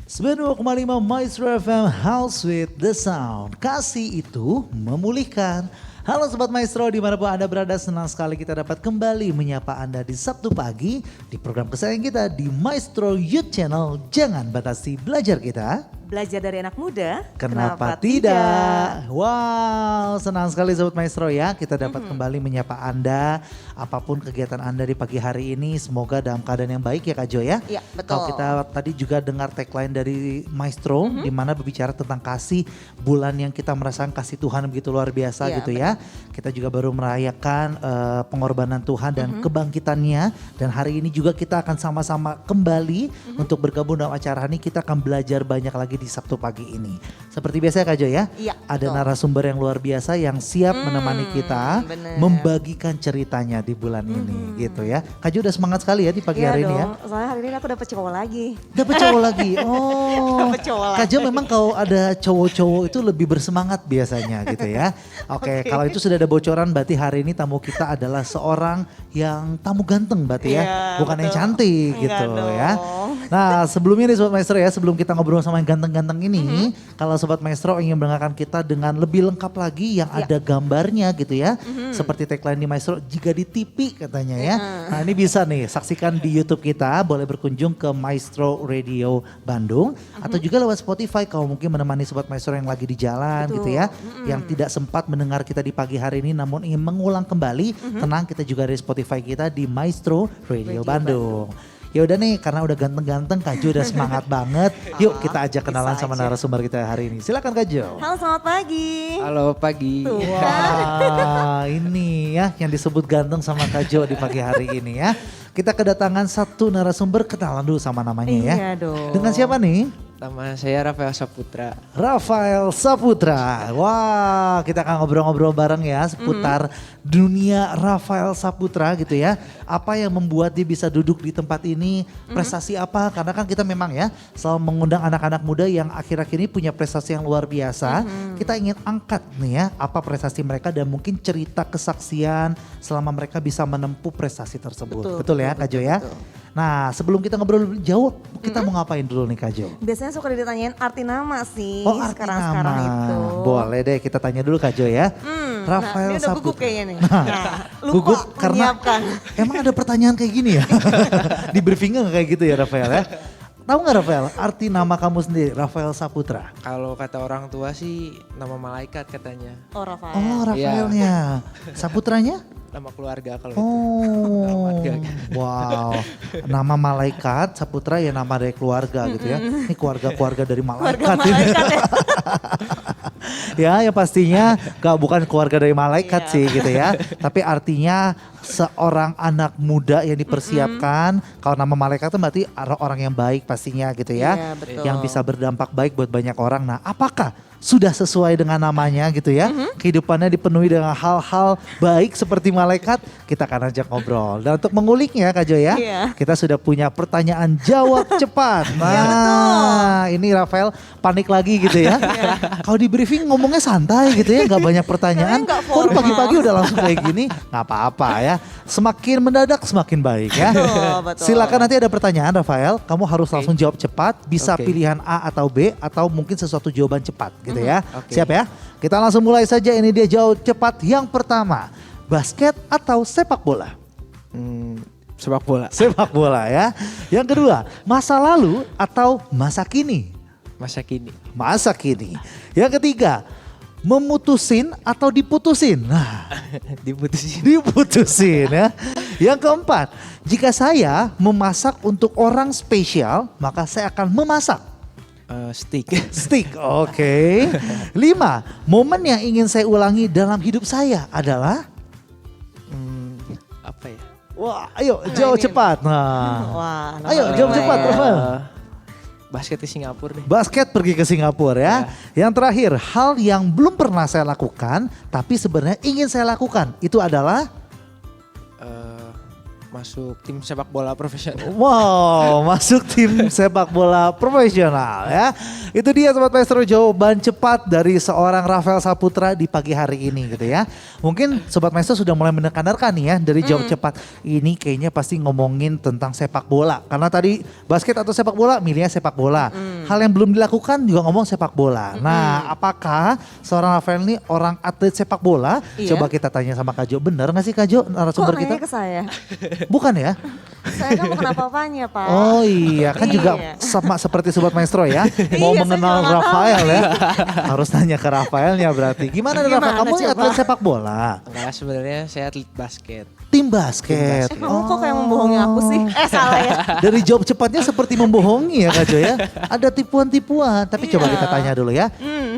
92,5 Maestro FM House with the Sound. Kasih itu memulihkan. Halo Sobat Maestro, dimanapun Anda berada, senang sekali kita dapat kembali menyapa Anda di Sabtu pagi di program kesayangan kita di Maestro Youth Channel. Jangan batasi belajar kita. Belajar dari anak muda, Kenapa tidak? Wow, senang sekali Sobat Maestro ya. Kita dapat kembali menyapa Anda. Apapun kegiatan Anda di pagi hari ini, semoga dalam keadaan yang baik ya Kak Jo ya. Iya, betul. Kalau kita tadi juga dengar tagline dari Maestro, di mana berbicara tentang kasih, bulan yang kita merasakan kasih Tuhan begitu luar biasa Iya, gitu ya. Kita juga baru merayakan pengorbanan Tuhan dan kebangkitannya. Dan hari ini juga kita akan sama-sama kembali untuk bergabung dalam acara ini. Kita akan belajar banyak lagi di Sabtu pagi ini. Seperti biasa Kak Jo ya, Iya, ada betul. narasumber yang luar biasa yang siap menemani kita bener. membagikan ceritanya di bulan ini gitu ya. Kak Jo udah semangat sekali ya di pagi Iya hari ini ya. dong, soalnya hari ini aku dapet cowok lagi. Dapat cowok lagi. Oh. Dapet cowok lagi. Kak Jo memang kalau ada cowok-cowok itu lebih bersemangat biasanya gitu ya. Oke, kalau itu sudah ada bocoran berarti hari ini tamu kita adalah seorang yang tamu ganteng berarti ya. Iya, Bukan yang betul. cantik Enggak gitu dong. ya. Nah, sebelumnya nih Sobat Maestro ya, sebelum kita ngobrol sama yang ganteng-ganteng ini, kalau Sobat Maestro ingin mendengarkan kita dengan lebih lengkap lagi yang ada gambarnya gitu ya. Seperti tagline di Maestro, jika di TV katanya ya. Nah, ini bisa nih saksikan di YouTube kita, boleh berkunjung ke Maestro Radio Bandung atau juga lewat Spotify kalau mungkin menemani Sobat Maestro yang lagi di jalan gitu ya. Yang tidak sempat mendengar kita di pagi hari ini namun ingin mengulang kembali, tenang, kita juga ada di Spotify kita di Maestro Radio Bandung. Ya udah nih, karena udah ganteng-ganteng, Kak Jo udah semangat banget. Yuk kita ajak kenalan bisa sama aja. narasumber kita hari ini. Silakan Kak Jo. Halo, selamat pagi. Halo pagi. Wah, ini ya yang disebut ganteng sama Kak Jo di pagi hari ini ya. Kita kedatangan satu narasumber, kenalan dulu sama namanya ya. Iya dong. Dengan siapa nih? Nama saya Rafael Saputra. Rafael Saputra. Wah, kita akan ngobrol-ngobrol bareng ya seputar dunia Rafael Saputra gitu ya. Apa yang membuat dia bisa duduk di tempat ini, prestasi apa? Karena kan kita memang ya selalu mengundang anak-anak muda yang akhir-akhir ini punya prestasi yang luar biasa. Kita ingin angkat nih ya, apa prestasi mereka dan mungkin cerita kesaksian selama mereka bisa menempuh prestasi tersebut. Betul ya Kak Jo ya? Nah, sebelum kita ngobrol lebih jauh, kita mau ngapain dulu nih Kak Jo? Biasanya suka ditanyain arti nama sih. Oh, arti sekarang nama. itu. Boleh deh kita tanya dulu Kak Jo ya. Nah, ini udah gugup kayaknya nih. Lupa Gugup karena menyiapkan. emang ada pertanyaan kayak gini ya. Di briefing nggak kayak gitu ya Rafael ya. Tahu nggak Rafael arti nama kamu sendiri Rafael Saputra? Kalau kata orang tua sih nama malaikat katanya. Oh, Rafael. Oh Rafaelnya. Saputranya? Nama keluarga kalau itu. Oh, Keluarga. wow. Nama malaikat, Saputra ya nama dari keluarga gitu ya. Ini keluarga-keluarga dari malaikat. Keluarga malaikat ya. Ya pastinya bukan keluarga dari malaikat Iya. sih gitu ya. Tapi artinya seorang anak muda yang dipersiapkan. Kalau nama malaikat itu berarti orang yang baik pastinya gitu ya. Iya, betul. Yang bisa berdampak baik buat banyak orang. Nah apakah sudah sesuai dengan namanya gitu ya? Kehidupannya dipenuhi dengan hal-hal baik seperti malaikat. Kita akan ajak ngobrol. Dan untuk menguliknya Kak Jo ya. Iya. Kita sudah punya pertanyaan jawab cepat. Nah ini Rafael panik lagi gitu ya. Kalau di briefing ngomongnya santai gitu ya, nggak banyak pertanyaan. Soalnya nggak Kok formal. pagi-pagi udah langsung kayak gini? Nggak apa-apa ya. Semakin mendadak semakin baik ya. Betul. Silakan nanti ada pertanyaan Rafael, kamu harus langsung jawab cepat. Bisa Oke. pilihan A atau B atau mungkin sesuatu jawaban cepat gitu ya. Oke. Siap ya? Kita langsung mulai saja. Ini dia jawab cepat yang pertama. Basket atau sepak bola? Sepak bola. Sepak bola ya. Yang kedua, masa lalu atau masa kini? Masa kini. Masa kini. Yang ketiga, memutusin atau diputusin? Nah, Diputusin. diputusin ya. Yang keempat, jika saya memasak untuk orang spesial, maka saya akan memasak Stick. steak. Oke. 5, momen yang ingin saya ulangi dalam hidup saya adalah? Apa ya? Wah, ayo jawab ini. cepat. Nah, Wah, ayo nomor jawab lima cepat, ya. Rafael. Basket di Singapura deh. Basket pergi ke Singapura ya. Yang terakhir, hal yang belum pernah saya lakukan tapi sebenarnya ingin saya lakukan itu adalah? Masuk tim sepak bola profesional. Wow, masuk tim sepak bola profesional ya. Itu dia Sobat Maestro jawaban cepat dari seorang Rafael Saputra di pagi hari ini gitu ya. Mungkin Sobat Maestro sudah mulai menekan-nekan nih ya dari jawab cepat. Ini kayaknya pasti ngomongin tentang sepak bola. Karena tadi basket atau sepak bola, milihnya sepak bola. Hal yang belum dilakukan juga ngomong sepak bola. Nah, apakah seorang Rafael ini orang atlet sepak bola? Iya. Coba kita tanya sama Kak Jo. Bener gak sih Kak Jo, Kok narasumber kita? nanya ke saya? Bukan ya? Saya kan bukan apa-apanya, Pak. Oh iya, kan juga Iya. sama seperti Sobat Maestro ya. Mau Iya, saya mengenal juga nggak Rafael ya. Harus nanya ke Rafaelnya berarti. Gimana, Rafael? Gimana Kamu coba? atlet sepak bola? Enggak, sebenarnya saya atlet basket. Tim basket. Kamu kok kayak membohongi aku sih? Salah ya. Dari jawab cepatnya seperti membohongi ya Kak Jo ya. Ada tipuan-tipuan. Tapi coba Iya. kita tanya dulu ya.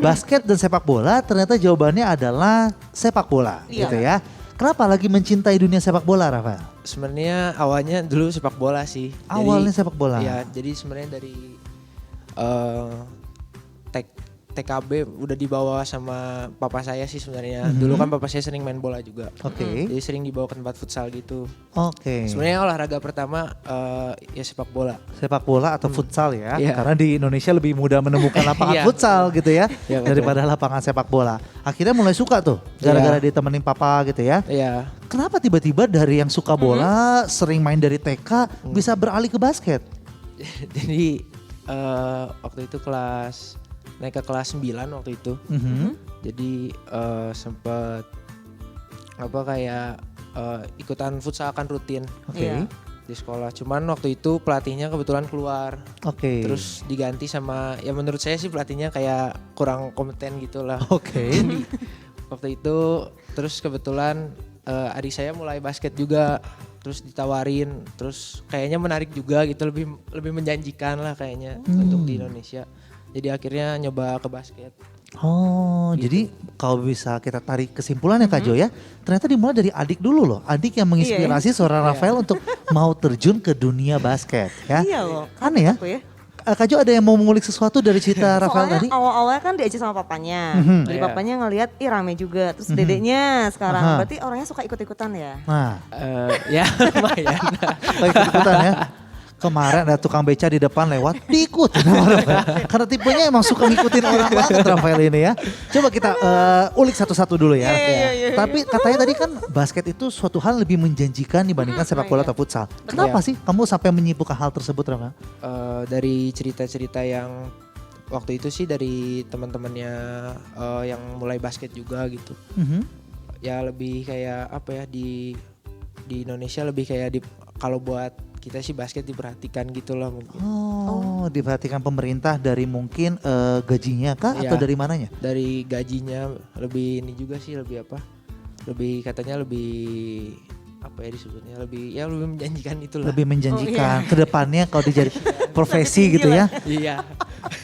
Basket dan sepak bola ternyata jawabannya adalah sepak bola Iya. gitu ya. Kenapa lagi mencintai dunia sepak bola Rafael? Sebenarnya awalnya dulu sepak bola sih. Awalnya sepak bola. Iya, jadi sebenarnya dari TKB udah dibawa sama papa saya sih sebenarnya. Dulu kan papa saya sering main bola juga. Oke. Jadi sering dibawa ke tempat futsal gitu. Oke. Sebenarnya olahraga pertama ya sepak bola. Sepak bola atau futsal ya. Iya. Karena di Indonesia lebih mudah menemukan lapangan Iya. futsal gitu ya. Iya, betul. Daripada lapangan sepak bola. Akhirnya mulai suka tuh. Gara-gara ditemenin papa gitu ya. Iya. Kenapa tiba-tiba dari yang suka bola, sering main dari TK, bisa beralih ke basket? Jadi waktu itu naik ke kelas 9 waktu itu. Jadi sempet kayak ikutan futsal kan rutin Oke. Iya. di sekolah. Cuman waktu itu pelatihnya kebetulan keluar. Oke. Terus diganti sama, ya menurut saya sih pelatihnya kayak kurang kompeten gitu lah. Oke. Jadi waktu itu terus kebetulan adik saya mulai basket juga. Terus ditawarin, terus kayaknya menarik juga gitu, lebih menjanjikan lah kayaknya untuk di Indonesia. Jadi akhirnya nyoba ke basket. Oh, jadi kalau bisa kita tarik kesimpulannya Kak Jo ya, ternyata dimulai dari adik dulu loh. Adik yang menginspirasi seorang Rafael untuk mau terjun ke dunia basket ya. Iya loh. Aneh ya. Aku ya. Kak Jo ada yang mau mengulik sesuatu dari cerita Rafael Soalnya tadi? awal-awalnya kan diajak sama papanya. Jadi Iya. papanya ngelihat, ih rame juga. Terus dedeknya sekarang, Aha. berarti orangnya suka ikut-ikutan ya? Nah, Ya lumayan. ikut-ikutan ya. Kemarin ada tukang beca di depan lewat, diikutin sama Rafael. Karena tipenya emang suka ngikutin orang banget Rafael ini ya. Coba kita ulik satu-satu dulu ya. Iya. Tapi katanya tadi kan basket itu suatu hal lebih menjanjikan dibandingkan sepak bola atau futsal. Kenapa sih kamu sampai menyimpulkan hal tersebut Rafael? Dari cerita-cerita yang waktu itu sih dari teman-temannya yang mulai basket juga gitu. Ya lebih kayak apa ya, di Indonesia lebih kayak kalau buat kita sih basket diperhatikan gitu lah mungkin. Oh, diperhatikan pemerintah dari mungkin gajinya kah Iya. atau dari mananya? Dari gajinya lebih ini juga sih, lebih apa? Lebih katanya lebih apa ya disebutnya, lebih menjanjikan itulah. Lebih menjanjikan kedepannya kalau dijadi profesi gitu ya. Iya.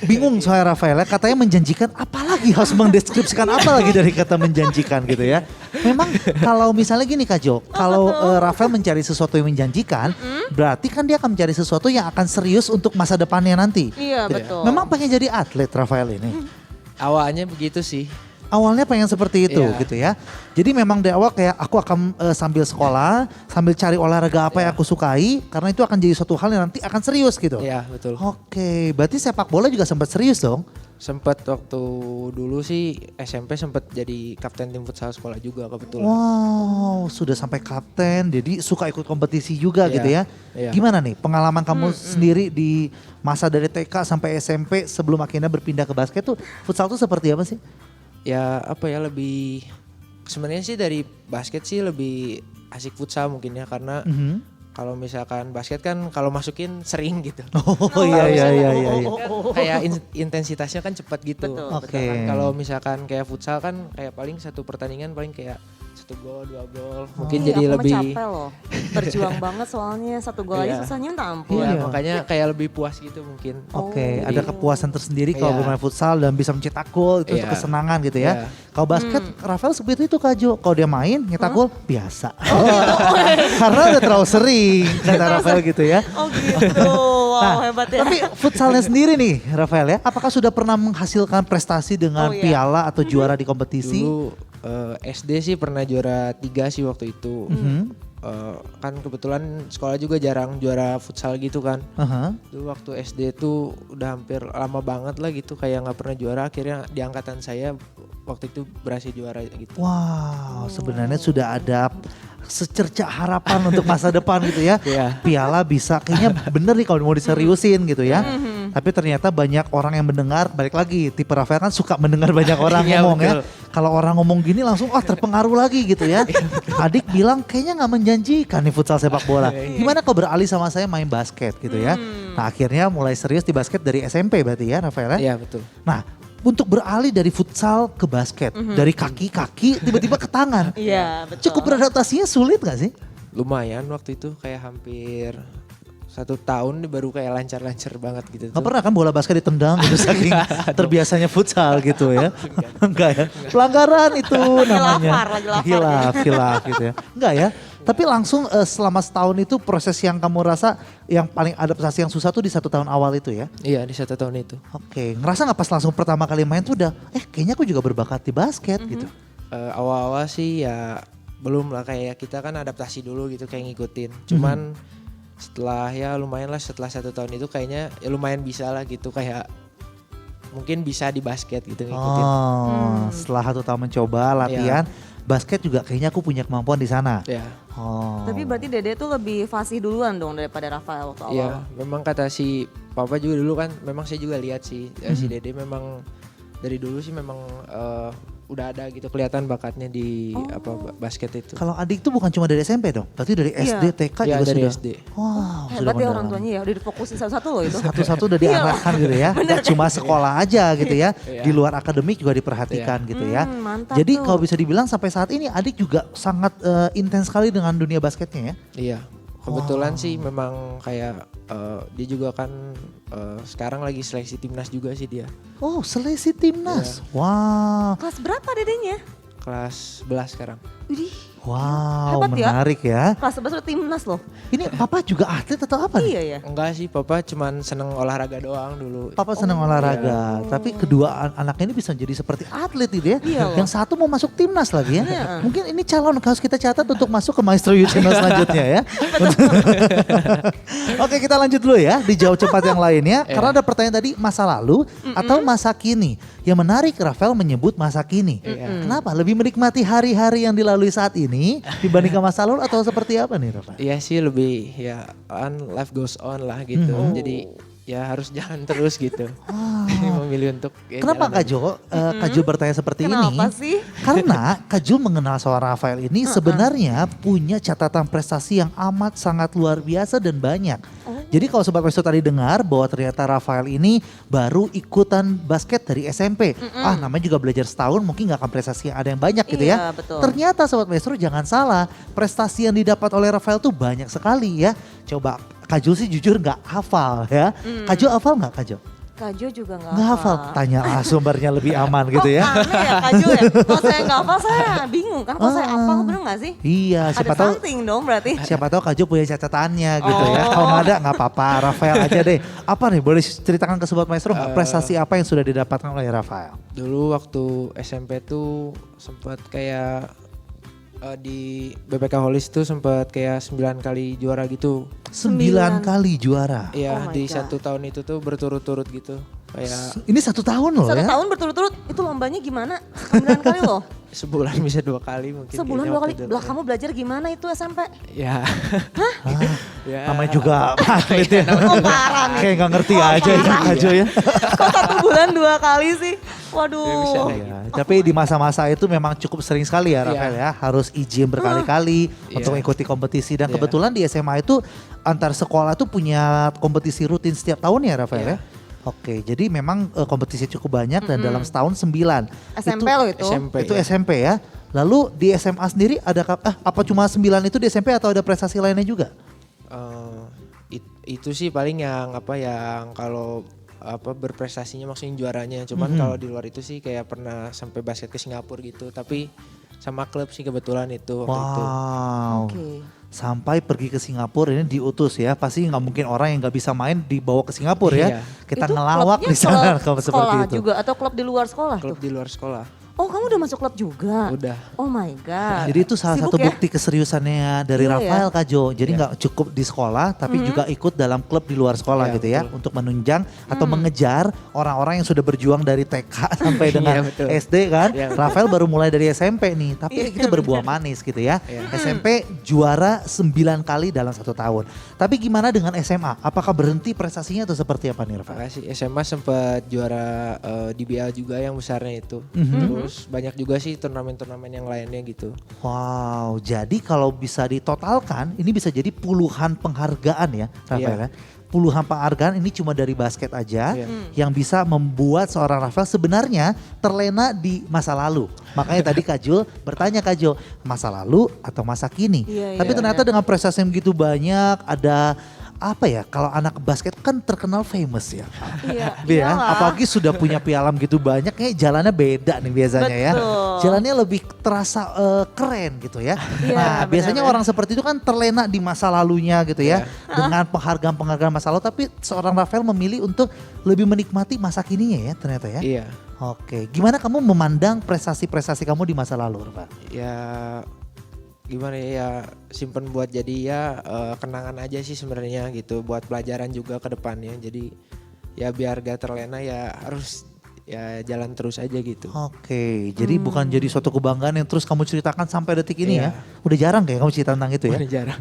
Bingung soalnya Rafael ya, katanya menjanjikan, apalagi harus mendeskripsikan apa lagi dari kata menjanjikan gitu ya. Memang kalau misalnya gini Kak Jo, kalau Rafael mencari sesuatu yang menjanjikan, berarti kan dia akan mencari sesuatu yang akan serius untuk masa depannya nanti. Iya betul. Memang pengen jadi atlet Rafael ini. Awalnya begitu sih. Awalnya pengen seperti itu Iya. gitu ya. Jadi memang dari awal kayak aku akan sambil sekolah, sambil cari olahraga apa yang aku sukai, karena itu akan jadi suatu hal yang nanti akan serius gitu. Iya betul. Oke, berarti sepak bola juga sempat serius dong? Sempet waktu dulu sih SMP sempet jadi kapten tim futsal sekolah juga kebetulan. Wow, sudah sampai kapten, jadi suka ikut kompetisi juga Iya, gitu ya. iya. Gimana nih pengalaman kamu sendiri di masa dari TK sampai SMP sebelum akhirnya berpindah ke basket tuh, futsal tuh seperti apa sih? Ya apa ya, lebih sebenarnya sih dari basket sih lebih asik futsal mungkin ya, karena kalau misalkan basket kan kalau masukin sering gitu. Oh iya. Kayak intensitasnya kan cepat gitu. Betul, Oke. Kalau misalkan kayak futsal kan kayak paling satu pertandingan paling kayak 1 gol, 2 gol. Mungkin Iya, jadi aku lebih capek loh. Berjuang banget soalnya 1 gol aja Iya. susahnya minta ampun. ya, Iya. makanya kayak lebih puas gitu mungkin. Oke, Oh. ada kepuasan tersendiri kalau Iya. bermain futsal dan bisa mencetak gol itu Iya. kesenangan gitu ya. Iya. Kalau basket, Rafael seperti itu Kak Jo. Kalau dia main nyetak gol biasa. gitu. Karena udah terlalu sering kata Rafael gitu ya. Oh gitu, wow hebat ya. Tapi futsalnya sendiri nih Rafael ya, apakah sudah pernah menghasilkan prestasi dengan Oh, iya. piala atau juara di kompetisi? Dulu SD sih pernah juara 3 sih waktu itu. Kan kebetulan sekolah juga jarang juara futsal gitu kan. Aha. Dulu waktu SD tuh udah hampir lama banget lah gitu kayak nggak pernah juara. Akhirnya di angkatan saya waktu itu berhasil juara gitu. Wow, sebenarnya sudah ada secercah harapan untuk masa depan gitu ya. Iya. Piala bisa, kayaknya bener nih kalau mau diseriusin gitu ya. Tapi ternyata banyak orang yang mendengar, balik lagi tipe Rafael kan suka mendengar banyak orang Iya, ngomong ya. betul. Kalau orang ngomong gini langsung terpengaruh lagi gitu ya. Adik bilang kayaknya nggak menjanjikan nih futsal sepak bola. Gimana kau beralih sama saya main basket gitu ya. Nah akhirnya mulai serius di basket dari SMP berarti ya Rafael ya. Iya betul. Nah untuk beralih dari futsal ke basket, dari kaki-kaki tiba-tiba ke tangan. Iya betul. Cukup beradaptasinya sulit gak sih? Lumayan waktu itu kayak hampir 1 tahun baru kayak lancar-lancar banget gitu. Gak pernah kan bola basket ditendang gitu saking terbiasanya futsal gitu ya. Enggak ya. Pelanggaran itu namanya. Lagi lapar. Hilaf gitu ya. Enggak ya. Tapi langsung selama setahun itu proses yang kamu rasa yang paling adaptasi yang susah tuh di 1 tahun awal itu ya? Iya di 1 tahun itu. Oke. Ngerasa gak pas langsung pertama kali main tuh udah kayaknya aku juga berbakat di basket gitu. Awal-awal sih ya belum lah, kayak kita kan adaptasi dulu gitu kayak ngikutin. Cuman setelah ya lumayan lah, setelah 1 tahun itu kayaknya ya lumayan bisa lah gitu, kayak mungkin bisa di basket gitu ngikutin. Setelah 1 tahun mencoba latihan basket juga kayaknya aku punya kemampuan di sana. Ya. Tapi berarti Dede tuh lebih fasih duluan dong daripada Rafael waktu awal. Iya, memang kata si Papa juga dulu kan, memang saya juga lihat sih si Dede memang dari dulu sih memang udah ada gitu kelihatan bakatnya di basket itu. Kalau adik tuh bukan cuma dari SMP dong, berarti dari SD, TK Iya, juga dari sudah. SD. Wow, sudah Hebat ya orang mendalam. tuanya ya, udah difokusin satu-satu loh itu. Satu-satu udah diarahkan gitu ya, gak cuma sekolah aja gitu ya, Iya. di luar akademik juga diperhatikan gitu ya. Mantap Jadi tuh. kalau bisa dibilang sampai saat ini adik juga sangat intens sekali dengan dunia basketnya ya. Iya, kebetulan sih memang kayak dia juga kan sekarang lagi seleksi timnas juga sih dia. Oh seleksi timnas, wow, Kelas berapa Dedenya? Kelas 11 sekarang. Widih, wow Hebat ya. menarik ya. kelas 11 udah timnas loh. Ini papa juga atlet atau apa nih? Iya ya. Enggak sih, Papa cuman seneng olahraga doang dulu. Papa senang olahraga, tapi kedua anaknya ini bisa jadi seperti atlet gitu ya. Iya loh. Yang satu mau masuk timnas lagi ya. Iya. Mungkin ini calon harus kita catat untuk masuk ke Maestro You Channel selanjutnya ya. Oke kita lanjut dulu ya, dijawab cepat yang lainnya. Karena ada pertanyaan tadi masa lalu atau masa kini. Yang menarik Rafael menyebut masa kini. Kenapa? Lebih menikmati hari-hari yang dilalui saat ini dibandingkan masa lalu atau seperti apa nih Rafael? Iya sih lebih ya life goes on lah gitu. Jadi ya harus jalan terus gitu. Memilih untuk Kenapa jalan Kak Jo? Kak Jo bertanya seperti ini. Kenapa sih? Karena Kak Jo mengenal seorang Rafael ini sebenarnya punya catatan prestasi yang amat sangat luar biasa dan banyak. Jadi kalau Sobat Maestro tadi dengar bahwa ternyata Rafael ini baru ikutan basket dari SMP. Namanya juga belajar setahun mungkin gak akan prestasi yang ada yang banyak gitu ya. Iya, betul. Ternyata Sobat Maestro jangan salah, prestasi yang didapat oleh Rafael tuh banyak sekali ya. Coba Kak Jo sih jujur gak hafal ya. Kak Jo hafal gak Kak Jo? Kak Jo juga gak Nggak hafal, tanya sumbernya lebih aman gitu ya. Aneh ya Kak Jo ya. Kalau saya gak hafal saya bingung kan. Kalau saya hafal bener gak sih? Iya, siapa Ada tahu something dong berarti. siapa tahu Kak Jo punya catatannya gitu ya. Kalau nggak ada nggak apa-apa, Rafael aja deh. Apa nih boleh ceritakan ke Sobat Maestro nggak prestasi apa yang sudah didapatkan oleh Rafael? Dulu waktu SMP tuh sempat kayak di BPK Holis tuh sempat kayak 9 kali juara gitu. 9 kali juara. Iya, Oh my di God. 1 tahun itu tuh berturut-turut gitu. Kayak Ini 1 tahun loh Satu ya. tahun berturut-turut itu lombanya gimana? 9 kali loh. sebulan bisa 2 kali mungkin. Sebulan kayaknya 2 kali. waktu itu. Lah kamu belajar gimana itu SMP? Ya. Ya. Namanya juga atlet ya. Oh parah nih. Kayak nggak ngerti aja ya Kak Jo ya. Kok 1 bulan 2 kali sih? Waduh. Ya, bisa lah Iya, tapi di masa-masa itu memang cukup sering sekali ya Rafael ya. Harus izin berkali-kali untuk ikuti kompetisi. Dan kebetulan di SMA itu antar sekolah tuh punya kompetisi rutin setiap tahun ya Rafael ya. Oke, jadi memang kompetisi cukup banyak dan dalam setahun 9. SMP loh itu. SMP. Itu SMP ya. Lalu di SMA sendiri ada apa cuma 9 itu di SMP atau ada prestasi lainnya juga? Itu sih paling yang kalau berprestasinya maksudnya juaranya. Cuman kalau di luar itu sih kayak pernah sampai basket ke Singapura gitu. Tapi sama klub sih kebetulan itu waktu itu. Wow. Oke. Sampai pergi ke Singapura ini diutus ya. Pasti nggak mungkin orang yang nggak bisa main dibawa ke Singapura ya. Iya. Kita Itu ngelawak klubnya di sana sekolah kalau seperti itu. juga atau klub di luar sekolah Klub tuh? di luar sekolah. Oh kamu udah masuk klub juga? Udah. Oh my god. Jadi itu salah Sibuk satu ya? bukti keseriusannya dari Iya, Rafael Kak Jo. Jadi Iya. nggak cukup di sekolah tapi juga ikut dalam klub di luar sekolah Iya, gitu ya. betul. Untuk menunjang atau mengejar orang-orang yang sudah berjuang dari TK sampai dengan Iya, betul. SD kan. Iya, betul. Rafael baru mulai dari SMP nih. Tapi Iya, itu berbuah manis gitu ya. Iya. SMP juara 9 kali dalam 1 tahun. Tapi gimana dengan SMA? Apakah berhenti prestasinya atau seperti apa nih Rafael? Makasih. SMA sempat juara DBL juga yang besarnya itu. Terus banyak juga sih turnamen-turnamen yang lainnya gitu. Wow, jadi kalau bisa ditotalkan ini bisa jadi puluhan penghargaan ya Rafael ya. Iya. Puluhan penghargaan ini cuma dari basket aja Iya. yang bisa membuat seorang Rafael sebenarnya terlena di masa lalu. Makanya tadi Kak Jul bertanya Kak Jo, masa lalu atau masa kini? Iya, Tapi iya, ternyata dengan prestasi yang begitu banyak ada apa ya, kalau anak basket kan terkenal famous ya. Iya, Ya, iyalah. apalagi sudah punya pialam gitu banyak, kayak jalannya beda nih biasanya ya. Betul. Jalannya lebih terasa keren gitu ya. Iya, Nah, biasanya benar-benar. orang seperti itu kan terlena di masa lalunya gitu ya. Iya. Dengan penghargaan-penghargaan masa lalu, tapi seorang Rafael memilih untuk lebih menikmati masa kininya ya ternyata ya. Iya. Oke, gimana kamu memandang prestasi-prestasi kamu di masa lalu, Rafael? Ya gimana ya, simpen buat jadi ya kenangan aja sih sebenarnya gitu, buat pelajaran juga ke depannya. Jadi ya biar gak terlena ya harus ya jalan terus aja gitu. Oke, jadi bukan jadi suatu kebanggaan yang terus kamu ceritakan sampai detik ini Iya. ya. Udah jarang kayak kamu cerita tentang itu ya. Mana jarang.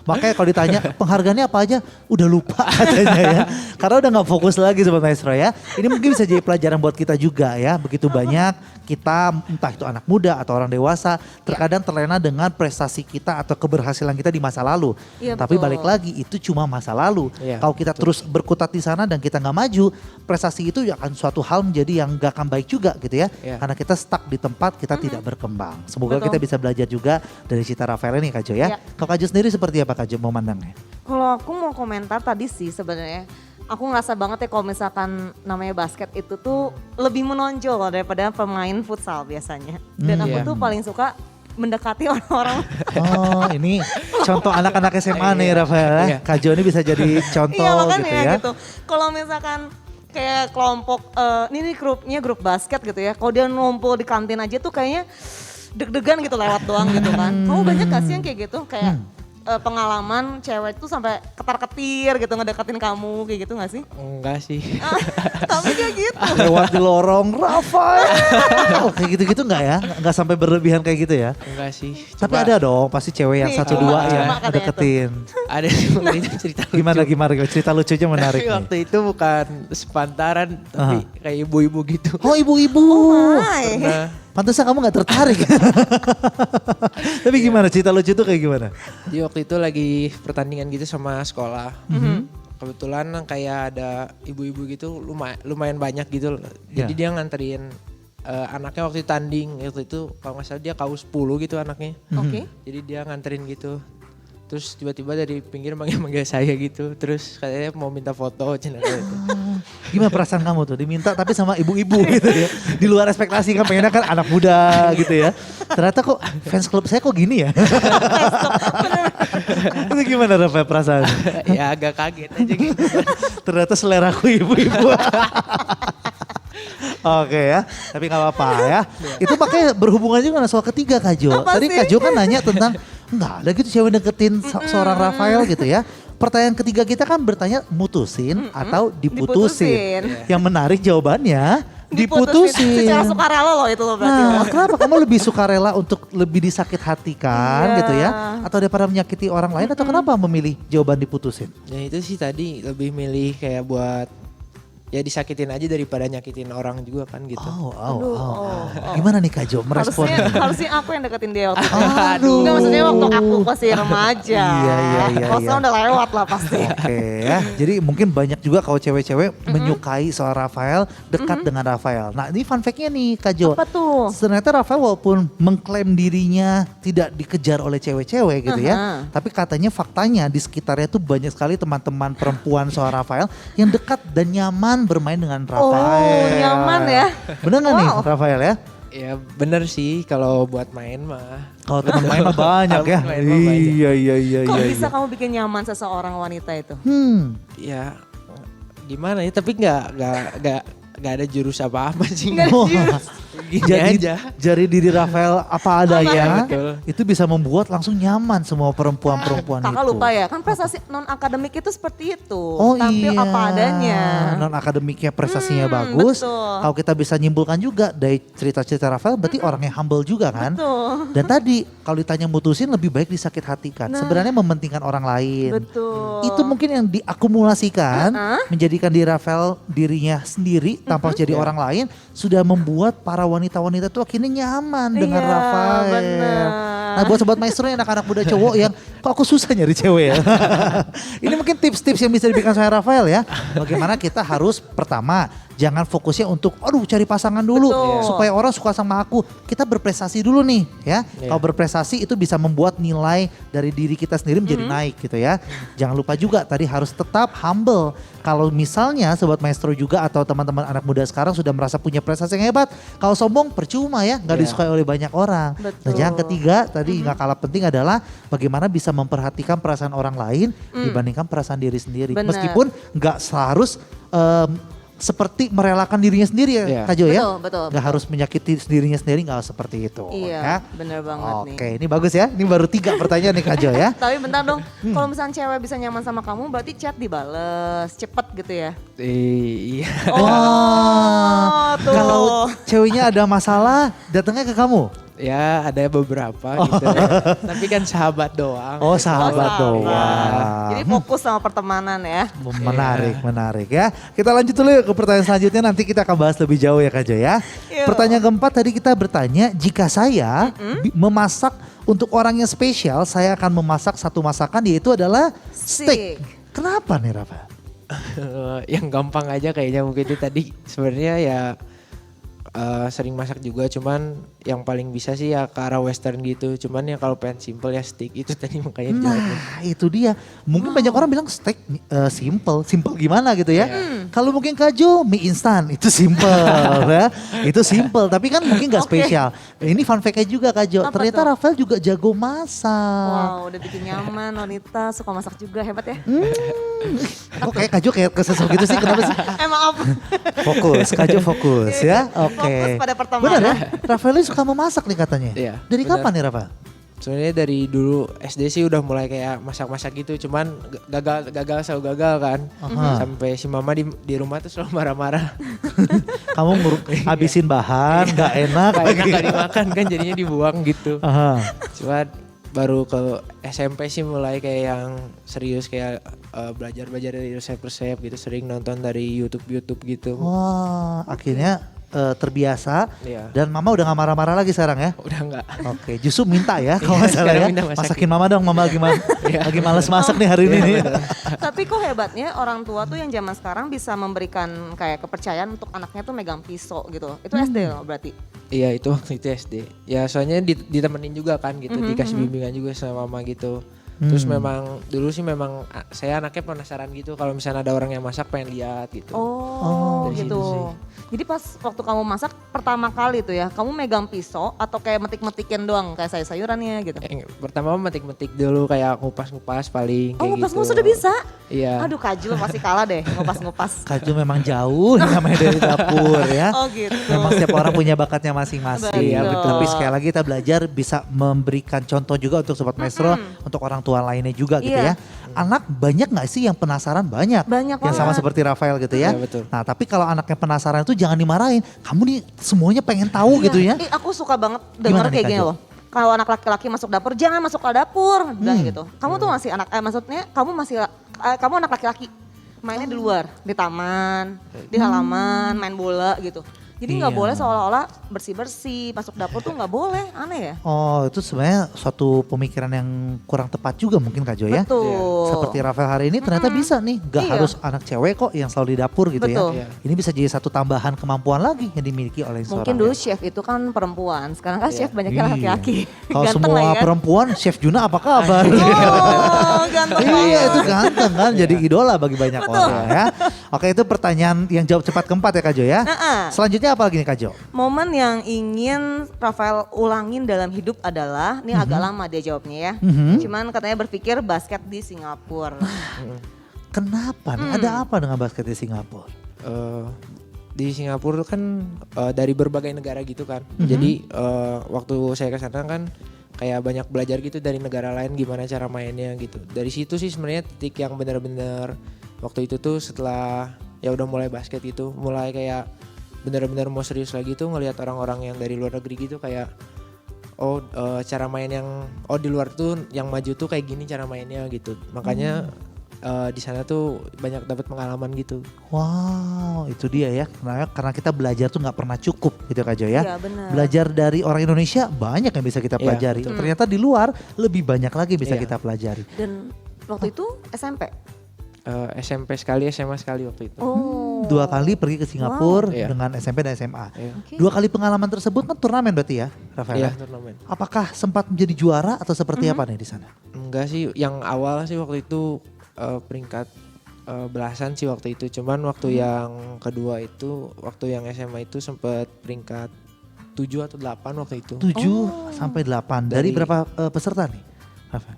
Makanya kalau ditanya penghargaannya apa aja, udah lupa katanya ya. Karena udah gak fokus lagi Sobat Maestro ya. Ini mungkin bisa jadi pelajaran buat kita juga ya. Begitu banyak kita, entah itu anak muda atau orang dewasa, terkadang terlena dengan prestasi kita atau keberhasilan kita di masa lalu. Iya, Tapi betul. balik lagi, itu cuma masa lalu. Iya, Kalau kita terus berkutat di sana dan kita gak maju, prestasi itu akan suatu hal menjadi yang gak akan baik juga gitu ya. Iya. Karena kita stuck di tempat, kita tidak berkembang. Semoga Betul. kita bisa belajar juga dari Cita Rafael ini Kak Jo ya. Iya. Kalau Kak Jo sendiri seperti apa Kak Jo memandangnya? Kalau aku mau komentar tadi sih sebenarnya, aku ngerasa banget ya kalau misalkan namanya basket itu tuh lebih menonjol daripada pemain futsal biasanya. Dan aku Iya. tuh paling suka mendekati orang-orang. Oh ini contoh anak-anak SMA nih Iya. Rafael ya. Iya. Kak Jo ini bisa jadi contoh Iya makanya gitu ya. gitu. Kalau misalkan kayak kelompok, ini grupnya grup basket gitu ya. Kalau dia ngumpul di kantin aja tuh kayaknya deg-degan gitu lewat doang gitu kan. Kamu banyak gak sih yang kayak gitu? Kayak pengalaman cewek tuh sampai ketar-ketir gitu ngedekatin kamu kayak gitu gak sih? Enggak sih. Tapi kayak gitu. Lewat di lorong Rafael. Kayak gitu-gitu enggak ya? Enggak sampai berlebihan kayak gitu ya? Enggak sih. Tapi Coba ada dong pasti cewek yang Nih, satu coba, dua coba yang katanya deketin. ada waktu itu cerita lucu. Gimana cerita lucunya menarik Tapi nih. waktu itu bukan sepantaran tapi kayak ibu-ibu gitu. Oh ibu-ibu. Hai. Pernah. Pantesan kamu gak tertarik. Tapi gimana cerita lucu itu kayak gimana? Jadi waktu itu lagi pertandingan gitu sama sekolah. Kebetulan kayak ada ibu-ibu gitu lumayan banyak gitu. Jadi Ya. dia nganterin anaknya waktu itu tanding. Waktu itu kalau nggak salah dia KU 10 gitu anaknya. Oke. Jadi dia nganterin gitu. Terus tiba-tiba dari pinggir manggil-manggil saya gitu. Terus katanya mau minta foto channel itu. Gimana perasaan kamu tuh diminta tapi sama ibu-ibu gitu ya. Di luar ekspektasi kan pengennya kan anak muda gitu ya. Ternyata kok fans klub saya kok gini ya. Itu gimana Rafael perasaan? Ya agak kaget aja gitu. Ternyata seleraku ibu-ibu. Oke ya, tapi gak apa-apa ya. Itu makanya berhubungan juga dengan soal ketiga Kak Jo. Apa Tadi sih? Kak Jo kan nanya tentang nggak ada gitu cewek deketin seorang Rafael gitu ya. Pertanyaan ketiga kita kan bertanya mutusin atau diputusin. Diputusin. Yang menarik jawabannya diputusin. Secara sukarela loh itu loh berarti. Nah, loh. kenapa kamu lebih suka rela untuk lebih disakit hatikan Iya. gitu ya? Atau daripada menyakiti orang lain atau kenapa memilih jawaban diputusin? Ya itu sih tadi lebih milih kayak buat ya disakitin aja daripada nyakitin orang juga kan gitu. Aduh, oh. Gimana nih Kak Jo merespon? Harusnya aku yang deketin dia waktu itu. Aduh. Enggak maksudnya waktu aku masih remaja. Iya. Maksudnya udah lewat lah pasti. Oke ya, jadi mungkin banyak juga kalau cewek-cewek menyukai soal Rafael, dekat dengan Rafael. Nah ini fun fact-nya nih Kak Jo. Apa tuh? Ternyata Rafael walaupun mengklaim dirinya tidak dikejar oleh cewek-cewek gitu ya. Tapi katanya faktanya di sekitarnya tuh banyak sekali teman-teman perempuan soal Rafael yang dekat dan nyaman bermain dengan Rafael. Oh, nyaman ya. Bener gak nih Wow. Rafael ya? Ya bener sih kalau buat main mah. Kalau teman main mah banyak ya. Kalau main mah banyak. Iya. Kok bisa kamu bikin nyaman seseorang wanita itu? Ya gimana ya tapi nggak nggak ada jurus apa-apa sih. Nggak ada Oh, jurus. Gini jadi aja. jari diri Rafael apa adanya Betul. itu bisa membuat langsung nyaman semua perempuan-perempuan itu. Kakak lupa ya, kan prestasi non akademik itu seperti itu. Oh Tampil iya, apa adanya. non akademiknya prestasinya bagus. betul. Kalau kita bisa nyimpulkan juga dari cerita-cerita Rafael, berarti orang yang humble juga kan. Betul. Dan tadi kalau ditanya mutusin lebih baik disakit hatikan. Nah. Sebenarnya mementingkan orang lain. Betul. Itu mungkin yang diakumulasikan menjadikan diri Rafael dirinya sendiri tanpa jadi orang lain sudah membuat para wanita-wanita tuh akhirnya nyaman dengan Iya, Rafael. bener. Nah buat sobat maestro yang anak-anak muda cowok yang kok aku susah nyari cewek ya. Ini mungkin tips-tips yang bisa diberikan sama Rafael ya. Bagaimana kita harus pertama jangan fokusnya untuk aduh cari pasangan dulu Betul. supaya orang suka sama aku. Kita berprestasi dulu nih ya. Iya. Kalau berprestasi itu bisa membuat nilai dari diri kita sendiri menjadi naik gitu ya. Jangan lupa juga tadi harus tetap humble. Kalau misalnya sobat maestro juga atau teman-teman anak muda sekarang sudah merasa punya prestasi yang hebat, kalau sombong percuma ya, nggak Iya. disukai oleh banyak orang. Betul. Dan yang ketiga tadi nggak kalah penting adalah bagaimana bisa memperhatikan perasaan orang lain dibandingkan perasaan diri sendiri. Benar. Meskipun nggak harus seperti merelakan dirinya sendiri ya, Iya. Kak Jo ya. Betul. Nggak harus menyakiti dirinya sendiri, nggak harus seperti itu. Iya, Ya. bener banget nih. Oke, ini bagus ya. Ini baru 3 pertanyaan nih Kak Jo ya. Tapi bentar dong, kalau misalnya cewek bisa nyaman sama kamu berarti chat dibales, cepet gitu ya? Iya. Oh, tuh. Kalau ceweknya ada masalah, datangnya ke kamu. Ya ada beberapa gitu. Tapi kan sahabat doang. Oh, sahabat doang. Jadi fokus sama pertemanan ya. Menarik ya. Kita lanjut dulu yuk ke pertanyaan selanjutnya, nanti kita akan bahas lebih jauh ya Kak Jo ya. Yuk. Pertanyaan keempat tadi kita bertanya, jika saya memasak untuk orang yang spesial, saya akan memasak satu masakan yaitu adalah steak. Steak. Kenapa nih Rafa? Yang gampang aja kayaknya mungkin itu tadi sebenarnya ya sering masak juga, cuman yang paling bisa sih ya ke arah western gitu. Cuman ya kalau pengen simple ya steak itu tadi makanya dijawab. Nah itu dia. Mungkin banyak orang bilang steak simple. Simple gimana gitu ya. Kalau mungkin Kak Jo mie instan itu simple ya. Itu simple tapi kan mungkin gak Oke. spesial. Ini fun fact-nya juga Kak Jo. Apa Ternyata tuh? Rafael juga jago masak. Wow, udah bikin nyaman wanita, suka masak juga, hebat ya. Kok kayak Kak Jo kayak kesesok gitu sih, kenapa sih? Maaf. Fokus, Kak Jo fokus ya. Oke. Fokus pada pertemanan. Benar ya? Rafael ini suka memasak nih katanya. Iya, Dari benar. kapan nih Rafael? Sebenarnya dari dulu SD sih udah mulai kayak masak-masak gitu, cuman selalu gagal kan. Sampai si mama di rumah tuh selalu marah-marah. Kamu habisin bahan, gak enak. Kayak gak dimakan kan jadinya dibuang gitu. Aha. Cuman baru ke SMP sih mulai kayak yang serius kayak belajar dari resep-resep gitu, sering nonton dari YouTube gitu. Wah, akhirnya terbiasa Iya. dan mama udah gak marah-marah lagi sekarang ya? Udah enggak. Oke, justru minta ya kalau nggak salah sekarang ya. minta masakin. Masakin mama dong, mama lagi males masak nih hari ini nih. Tapi kok hebatnya orang tua tuh yang zaman sekarang bisa memberikan kayak kepercayaan untuk anaknya tuh megang pisau gitu. Itu SD loh berarti. Iya itu waktu itu SD. Ya soalnya ditemenin juga kan gitu, dikasih bimbingan juga sama mama gitu. Terus memang dulu sih memang saya anaknya penasaran gitu kalau misalnya ada orang yang masak pengen lihat gitu. Oh, Dari situ gitu. sih. Jadi pas waktu kamu masak pertama kali tuh ya, kamu megang pisau atau kayak metik-metikin doang kayak sayur-sayurannya gitu. Pertama metik-metik dulu kayak ngupas-ngupas paling kayak Oh, ngupas-ngupas gitu. udah bisa? Iya. Aduh, Kajul pasti kalah deh ngupas-ngupas. Kak Jo memang jauh namanya dari dapur ya. Oh gitu. Memang setiap orang punya bakatnya masing-masing. Betul. Iya, betul. Tapi sekali lagi kita belajar bisa memberikan contoh juga untuk Sobat Maestro, untuk orang tua lainnya juga gitu Iya. ya. Anak banyak gak sih yang penasaran? Banyak. Banyak Yang sama banget. seperti Rafael gitu ya. Iya, betul. Nah tapi kalau anaknya penasaran itu jangan dimarahin. Kamu nih semuanya pengen tahu gitu ya. Aku suka banget Gimana denger nih, kayak Kak gini Jo? loh. Kalau anak laki-laki masuk dapur, jangan masuk ke dapur, bilang gitu. Kamu tuh masih anak, maksudnya kamu anak laki-laki, mainnya di luar, di taman, di halaman, main bola gitu. Jadi nggak Iya. boleh seolah-olah bersih-bersih, masuk dapur tuh nggak boleh, aneh ya. Oh itu sebenarnya suatu pemikiran yang kurang tepat juga mungkin Kak Jo ya. Betul. Seperti Rafael hari ini ternyata bisa nih, gak Iya. harus anak cewek kok yang selalu di dapur gitu Betul. ya. Ini bisa jadi satu tambahan kemampuan lagi yang dimiliki oleh seorang. Mungkin dulu chef itu kan perempuan, sekarang kan chef banyaknya Iya. laki-laki. Kalau Ganteng semua lah ya kan? perempuan, Chef Juna apa kabar? Oh, ganteng Iya banget. itu ganteng kan, jadi idola bagi banyak orang ya. Oke itu pertanyaan yang jawab cepat keempat ya Kak Jo ya. Selanjutnya apa lagi nih Kak Jo? Momen yang ingin Rafael ulangin dalam hidup adalah, ini agak lama dia jawabnya ya. Cuman katanya berpikir basket di Singapura. Kenapa nih? Ada apa dengan basket di Singapura? Eh, di Singapura kan dari berbagai negara gitu kan. Jadi waktu saya ke sana kan kayak banyak belajar gitu dari negara lain gimana cara mainnya gitu. Dari situ sih sebenarnya titik yang benar-benar waktu itu tuh setelah ya udah mulai basket gitu, mulai kayak benar-benar mau serius lagi tuh ngelihat orang-orang yang dari luar negeri gitu kayak cara main yang di luar tuh yang maju tuh kayak gini cara mainnya gitu. Makanya di sana tuh banyak dapat pengalaman gitu. Wow, itu dia ya. Karena kita belajar tuh nggak pernah cukup gitu Kak Jo ya. Iya benar. Belajar dari orang Indonesia banyak yang bisa kita Iya, pelajari. betul. Ternyata di luar lebih banyak lagi bisa Iya. kita pelajari. Dan waktu itu SMP. SMP sekali, SMA sekali waktu itu. Oh. 2 kali pergi ke Singapura Iya. dengan SMP dan SMA. Iya. Oke. 2 kali pengalaman tersebut kan turnamen berarti ya, Rafael? Iya, ya? turnamen. Apakah sempat menjadi juara atau seperti apa nih di sana? Enggak sih, yang awal sih waktu itu peringkat belasan sih waktu itu. Cuman waktu yang kedua itu, waktu yang SMA itu sempat peringkat 7 atau 8 waktu itu. 7 sampai 8. Dari Dari- berapa peserta nih, Rafael?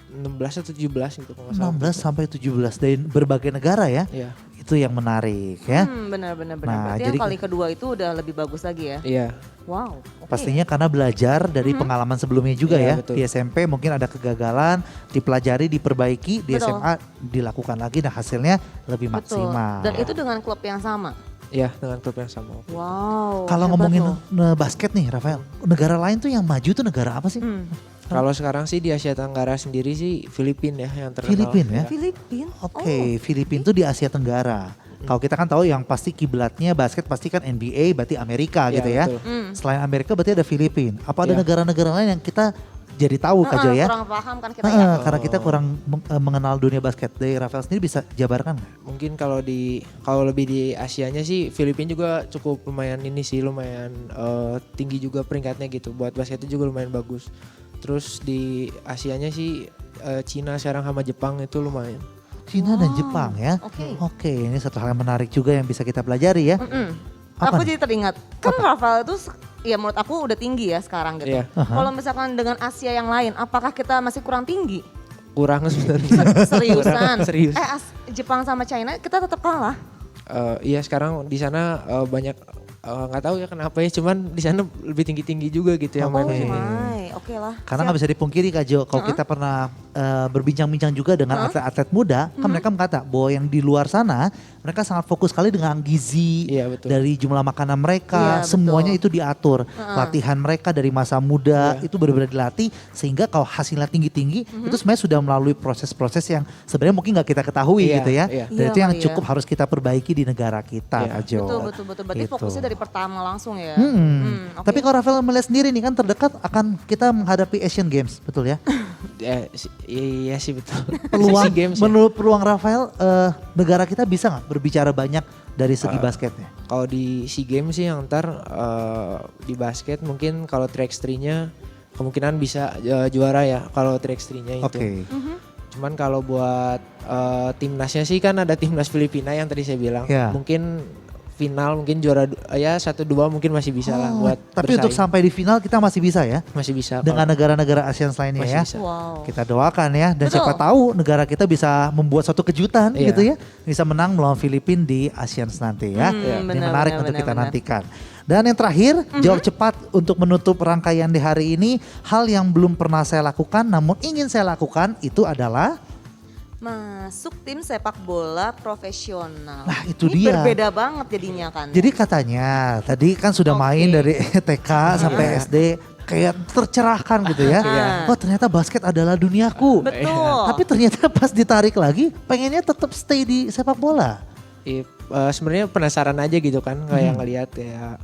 16 atau 17 gitu kalau nggak salah. 16 sampai 17 dari berbagai negara ya. Iya. Itu yang menarik ya. Benar. Nah, Berarti jadi- yang kali kedua itu udah lebih bagus lagi ya. Iya. Wow. oke. Pastinya karena belajar dari pengalaman sebelumnya juga Iya, ya. betul. Di SMP mungkin ada kegagalan, dipelajari, diperbaiki, di Betul. SMA dilakukan lagi dan hasilnya lebih Betul. maksimal. Dan itu dengan klub yang sama. Iya, dengan klub yang sama. Wow. Kalau hebat ngomongin loh. basket nih Rafael, negara lain tuh yang maju tuh negara apa sih? Kalau sekarang sih di Asia Tenggara sendiri sih Filipina ya yang terkenal. Filipina ya? Filipina. Oke, Filipina tuh di Asia Tenggara. Kalau kita kan tahu yang pasti kiblatnya basket pasti kan NBA berarti Amerika Iya, gitu ya. betul. Selain Amerika berarti ada Filipina. Apa ada Iya. negara-negara lain yang kita jadi tahu Kak Jo ya? Kurang paham kan kita ya. Karena kita kurang mengenal dunia basket. Dari Rafael sendiri bisa jabarkan nggak? Mungkin kalau lebih di Asianya sih Filipina juga cukup lumayan ini sih lumayan tinggi juga peringkatnya gitu. Buat basketnya juga lumayan bagus. Terus di Asianya sih Cina sekarang sama Jepang itu lumayan. Cina dan Jepang ya. Oke. Ini satu hal yang menarik juga yang bisa kita pelajari ya. Apa Aku nih? jadi teringat, kan Rafael itu ya menurut aku udah tinggi ya sekarang gitu. Iya. Kalau misalkan dengan Asia yang lain, apakah kita masih kurang tinggi? Kurang sebenarnya. Seriusan? Serius. Jepang sama China kita tetap kalah. Iya sekarang di sana banyak nggak tahu ya kenapa ya, cuman di sana lebih tinggi-tinggi juga gitu yang Oh main. my, oke lah. Karena nggak bisa dipungkiri Kak Jo, kalau kita pernah berbincang-bincang juga dengan atlet-atlet muda, kan mereka berkata bahwa yang di luar sana mereka sangat fokus sekali dengan gizi Iya, betul. dari jumlah makanan mereka, Iya, betul. semuanya itu diatur. Latihan mereka dari masa muda Iya. itu benar-benar dilatih sehingga kalau hasilnya tinggi-tinggi itu sebenarnya sudah melalui proses-proses yang sebenarnya mungkin nggak kita ketahui Iya, gitu ya. iya. Dan Iya itu yang kali ya. cukup harus kita perbaiki di negara kita Iya. Kak Jo. Betul. Berarti Gitu. fokusnya dari pertama langsung ya. Oke. Tapi kalau Rafael melihat sendiri nih kan terdekat akan kita menghadapi Asian Games, betul ya? Iya sih betul. Peluang SEA Games ya. menurut peluang Rafael negara kita bisa nggak berbicara banyak dari segi basketnya? Kalau di SEA Games sih yang ntar di basket mungkin kalau 3x3-nya kemungkinan bisa juara ya kalau 3x3-nya itu. Oke. Cuman kalau buat timnasnya sih kan ada timnas Filipina yang tadi saya bilang. Ya. Mungkin final mungkin juara ya 1-2 mungkin masih bisa lah Oh, buat tapi untuk bersaing. sampai di final kita masih bisa ya Masih bisa. dengan kalau negara-negara ASEAN lainnya masih ya. bisa. Wow. Kita doakan ya dan Betul. siapa tahu negara kita bisa membuat suatu kejutan Iya. gitu ya, bisa menang melawan Filipina di ASEAN nanti ya. Ini benar, menarik benar, untuk kita benar. nantikan. Dan yang terakhir, jawab cepat untuk menutup rangkaian di hari ini, hal yang belum pernah saya lakukan namun ingin saya lakukan itu adalah Masuk tim sepak bola profesional. Nah, itu Ini dia. berbeda banget jadinya kan. Jadi katanya tadi kan sudah Oke. main dari TK sampai SD kayak tercerahkan gitu ya. Iya. Oh ternyata basket adalah duniaku. Betul. Tapi ternyata pas ditarik lagi pengennya tetap stay di sepak bola. Sebenarnya penasaran aja gitu kan kayak ngelihat kayak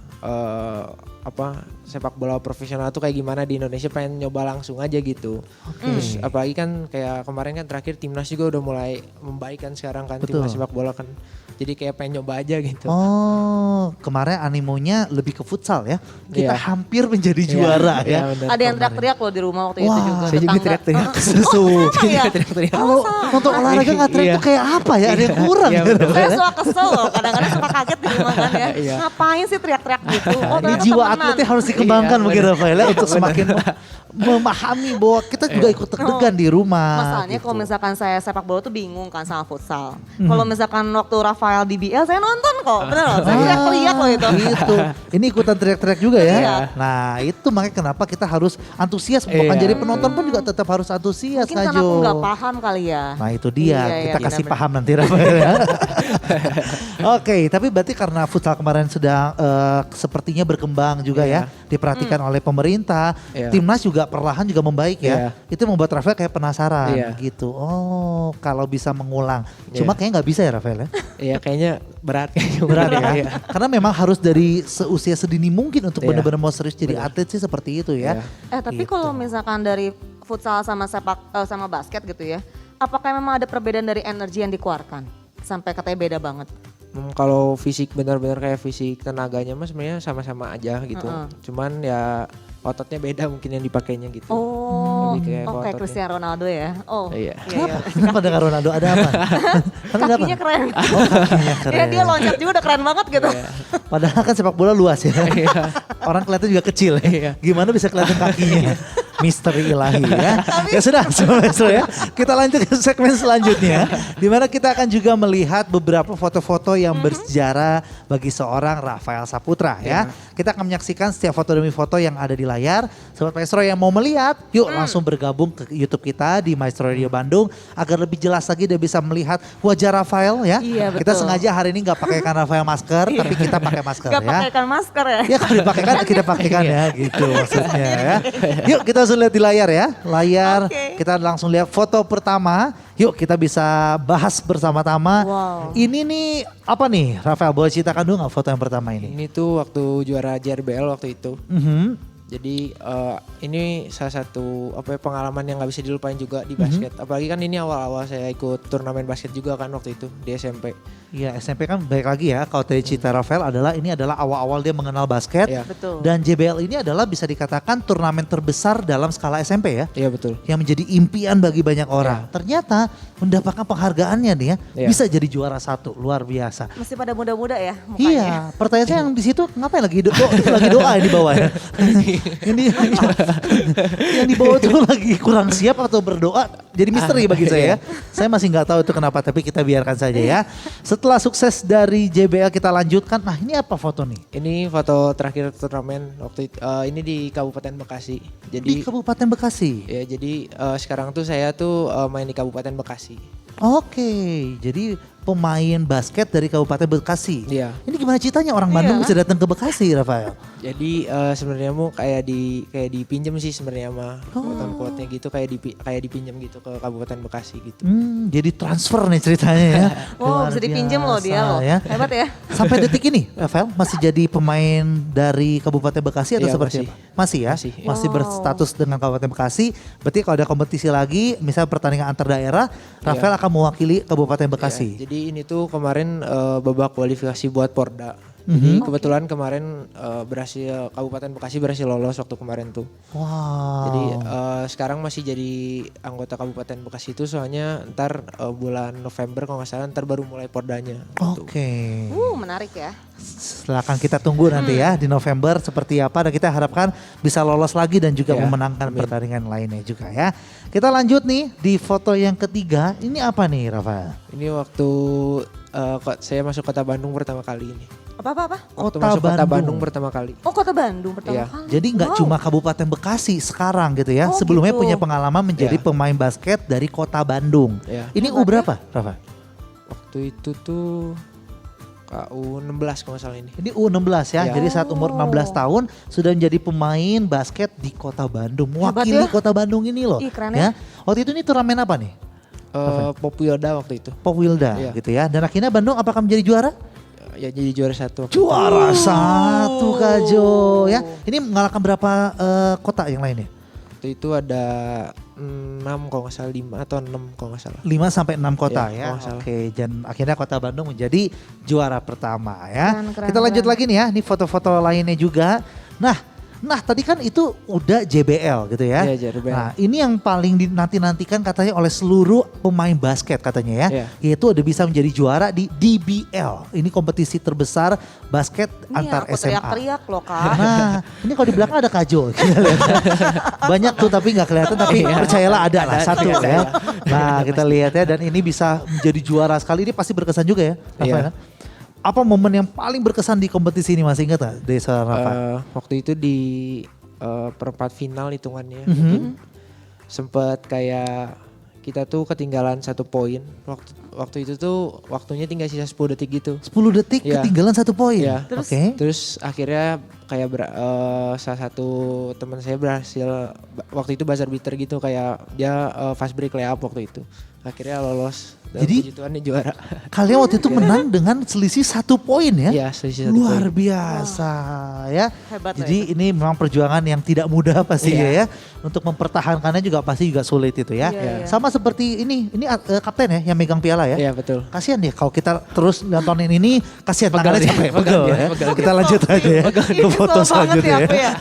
sepak bola profesional tuh kayak gimana di Indonesia, pengen nyoba langsung aja gitu. Terus apalagi kan kayak kemarin kan terakhir timnas juga udah mulai membaik kan sekarang kan Betul. timnas sepak bola kan. Jadi kayak pengen nyoba aja gitu. Oh kemarin animonya lebih ke futsal ya. Kita Iya. hampir menjadi Iya, juara iya, ya. benar. Ada yang teriak-teriak loh di rumah waktu itu Wah, juga. saya juga tetangga. teriak-teriak. Susu. Sama ya? Kalau nonton olahraga nggak teriak Iya. tuh kayak apa ya? Ada yang kurang. Iya, gitu. betul. Saya suka kesel loh, kadang-kadang suka kaget di rumah kan ya. Iya. Ngapain sih teriak-teriak gitu? Oh, Ini ternyata jiwa temenan. atletnya harus dikembangkan Iya, mungkin benar. Rafael ya untuk Iya, semakin memahami bahwa kita juga ikut deg-degan di rumah. Masalahnya gitu. kalau misalkan saya sepak bola tuh bingung kan sama futsal. Kalau misalkan waktu Rafael di BL saya nonton kok, bener loh. Saya teriak-teriak loh itu. Gitu. Ini ikutan teriak-teriak juga ya. Iya. Nah itu makanya kenapa kita harus antusias. Bahkan jadi penonton pun juga tetap harus antusias Mungkin karena aku nggak paham kali ya. Nah itu dia, Iya, kita iya, kasih benar-benar. paham nanti Rafael ya. Oke, tapi berarti karena futsal kemarin sedang sepertinya berkembang juga ya, diperhatikan oleh pemerintah, Iya. timnas juga perlahan juga membaik ya. Iya. Itu membuat Rafael kayak penasaran Iya. gitu. Oh, kalau bisa mengulang. Iya. Cuma kayaknya nggak bisa ya Rafael ya. Iya kayaknya berat kayaknya. Berat ya. Iya. Karena memang harus dari seusia sedini mungkin untuk Iya. benar-benar mau serius jadi atlet sih seperti itu ya. Iya. Tapi Gitu. kalau misalkan dari futsal sama sama basket gitu ya, apakah memang ada perbedaan dari energi yang dikeluarkan? Sampai katanya beda banget. Kalau fisik benar-benar kayak fisik tenaganya mah sebenarnya sama-sama aja gitu. Cuman ya ototnya beda mungkin yang dipakainya gitu. Oh, Lebih kayak oke ototnya. Cristiano Ronaldo ya. Oh, Iya. iya. Kenapa dengan Ronaldo ada apa? Kenapa ada apa? Kakinya keren. Oh kakinya keren. Ya dia loncat juga udah keren banget gitu. Padahal kan sepak bola luas ya. Orang kelihatan juga kecil ya. Iya. Gimana bisa kelihatan kakinya? Misteri ilahi ya. Ya sudah Sobat ya. Kita lanjut ke segmen selanjutnya. Dimana kita akan juga melihat beberapa foto-foto yang bersejarah bagi seorang Rafael Saputra ya. Kita akan menyaksikan setiap foto demi foto yang ada di layar. Sobat Maestro yang mau melihat, yuk langsung bergabung ke YouTube kita di Maestro Radio Bandung. Agar lebih jelas lagi dia bisa melihat wajah Rafael ya. Iya, Kita betul. sengaja hari ini gak pakaikan Rafael masker, tapi kita pakai masker Gak ya. pakaikan masker ya. Ya kalau dipakaikan kita pakaikan ya gitu maksudnya ya. Yuk kita langsung lihat di layar ya. Layar Oke. kita langsung lihat foto pertama. Yuk kita bisa bahas bersama-tama. Wow. Ini nih apa nih Rafael, boleh ceritakan dulu gak foto yang pertama ini? Ini tuh waktu juara JRBL waktu itu. Mhm. Jadi ini salah satu pengalaman yang nggak bisa dilupain juga di basket. Apalagi kan ini awal-awal saya ikut turnamen basket juga kan waktu itu di SMP. Iya SMP kan baik lagi ya. Kalau tadi cerita Rafael ini adalah awal-awal dia mengenal basket. Iya. Betul. Dan JBL ini adalah bisa dikatakan turnamen terbesar dalam skala SMP ya. Iya betul. Yang menjadi impian bagi banyak orang. Ternyata mendapatkan penghargaannya nih ya. Iya. Bisa jadi juara 1, luar biasa. Masih pada muda-muda ya mukanya. Iya, pertanyaan saya yang di situ ngapain lagi lagi doa ya di bawah ya. yang di bawah itu lagi kurang siap atau berdoa jadi misteri bagi saya ya. Saya masih nggak tahu itu kenapa, tapi kita biarkan saja ya. Setelah sukses dari JBL kita lanjutkan. Nah, ini apa foto nih? Ini foto terakhir turnamen waktu itu, ini di Kabupaten Bekasi. Di Jadi Kabupaten Bekasi. ya jadi sekarang tuh saya tuh main di Kabupaten Bekasi. Oke, jadi pemain basket dari Kabupaten Bekasi. Iya. Ini gimana ceritanya orang Bandung bisa datang ke Bekasi, Rafael? Jadi sebenarnya mau kayak dipinjam sih sebenarnya mah quote-nya gitu kayak dipinjam gitu ke Kabupaten Bekasi gitu. Jadi transfer nih ceritanya ya. Wow, Luar bisa dipinjam loh dia biasa loh. ya. Hebat ya. Sampai detik ini, Rafael masih jadi pemain dari Kabupaten Bekasi atau Iya, seperti masih. apa? Masih ya? Masih. Masih berstatus dengan Kabupaten Bekasi. Berarti kalau ada kompetisi lagi, misalnya pertandingan antar daerah, Rafael akan mewakili Kabupaten Bekasi. Iya, jadi ini tuh kemarin babak kualifikasi buat Porda. Jadi kebetulan kemarin Kabupaten Bekasi berhasil lolos waktu kemarin tuh. Wow. Jadi sekarang masih jadi anggota Kabupaten Bekasi itu soalnya ntar bulan November kalau nggak salah ntar baru mulai Pordanya. Gitu. Oke. Menarik ya. Silakan kita tunggu nanti ya di November seperti apa, dan kita harapkan bisa lolos lagi dan juga Ya, memenangkan pertandingan lainnya juga ya. Kita lanjut nih di foto yang ketiga. Ini apa nih Rafael? Ini waktu saya masuk kota Bandung pertama kali ini. Apa? Waktu Kota masuk kota Bandung. Bandung pertama kali. Oh, Kota Bandung pertama Iya. kali. Jadi nggak Wow. cuma Kabupaten Bekasi sekarang gitu ya. Oh, Sebelumnya gitu. punya pengalaman menjadi Ya. pemain basket dari Kota Bandung. Ya. Ini berapa, Rafa? Waktu itu tuh U16 kalau nggak salah ini. Ini U16 ya. Ya. Jadi saat umur 16 tahun sudah menjadi pemain basket di Kota Bandung. Hebat Mewakili ya. Kota Bandung ini loh. Ih, keren ya. Waktu itu ini turnamen apa nih? Popwilda waktu itu. Popwilda Iya. gitu ya. Dan akhirnya Bandung apakah menjadi juara? Ya jadi juara 1. Juara 1 Kak Jo ya. Ini mengalahkan berapa kota yang lainnya? Waktu itu ada 6 kalau nggak salah, 5 atau 6 kalau nggak salah. 5 sampai 6 kota Iya, ya. kalau nggak salah. Oke, dan akhirnya Kota Bandung menjadi juara pertama ya. Keren, Kita lanjut lagi nih ya, ini foto-foto lainnya juga. Nah, Nah tadi kan itu udah JBL gitu ya. Iya, JBL. Nah ini yang paling dinanti-nantikan katanya oleh seluruh pemain basket katanya ya. Iya. Yaitu ada bisa menjadi juara di DBL. Ini kompetisi terbesar basket antar aku SMA. teriak-teriak loh Kak. Nah ini kalau di belakang ada Kajol. Kita lihat. Banyak tuh tapi gak kelihatan tapi percayalah ada lah satu ada. ya. Nah kita lihat ya dan ini bisa menjadi juara sekali. Ini pasti berkesan juga ya Rafael. Iya. Apa momen yang paling berkesan di kompetisi ini masih ingat gak dari seorang Rafael? Waktu itu di perempat final hitungannya mungkin sempet kayak kita tuh ketinggalan 1 poin. Waktu itu tuh waktunya tinggal sisa 10 detik gitu. 10 detik Iya. ketinggalan 1 poin. Iya. Oke. Terus akhirnya kayak salah satu teman saya berhasil waktu itu buzzer beater gitu kayak dia fast break layup waktu itu. Akhirnya lolos dan Jadi, puji Tuhan dia juara. Kalian waktu itu menang dengan selisih 1 poin ya? Iya, selisih 1 Luar poin. biasa ya. Hebat Jadi ini memang perjuangan yang tidak mudah pastinya Iya. ya. Untuk mempertahankannya juga pasti juga sulit itu ya. Iya, iya. Sama seperti ini kapten ya yang megang piala ya. Iya, betul. Kasihan deh kalau kita terus nontonin ini, kasihan tangannya Pegal dia, capek, pegal pegel dia, ya. pegal dia. Kita lanjut aja ya ke foto Kesel banget selanjutnya ya. aku ya.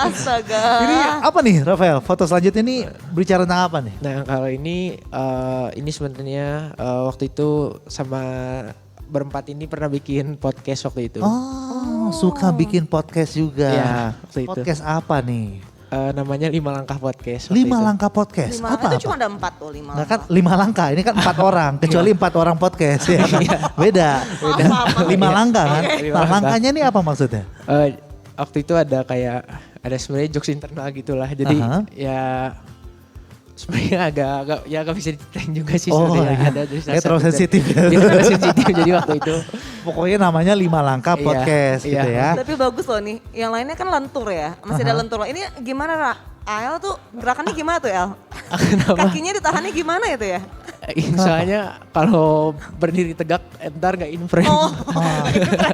Astaga. Ini apa nih Rafael? Foto selanjutnya ini berbicara tentang apa nih? Nah, kalau ini sebenarnya waktu itu sama berempat ini pernah bikin podcast waktu itu. Oh, suka bikin podcast juga. Iya, waktu itu. Podcast apa nih? Namanya 5 Langkah Podcast. waktu 5 itu. langkah podcast. Lima, Apa? itu cuma ada 4 tuh 5 Nggak kan 5 langkah, ini kan 4 orang, kecuali 4 orang podcast ya. Beda. Maaf. 5 langkah kan. Oke. Nah, 5 langkah. langkahnya ini apa maksudnya? Waktu itu ada kayak ada sebenarnya jokes internal gitulah. Jadi Aha. ya sebenarnya agak bisa diceritain juga sih Oh, sebenarnya iya. ada dari Kayak salah terlalu satu sensitif ya. Dia terlalu sensitif jadi waktu itu. Pokoknya namanya 5 langkah Iya, podcast iya. gitu ya. Tapi bagus loh nih. Yang lainnya kan lentur ya. Masih ada lentur. Ini gimana Ra? AL tuh gerakannya gimana tuh El? Kenapa? Kakinya ditahannya gimana itu ya? Soalnya kalau berdiri tegak ntar nggak in frame. Oh,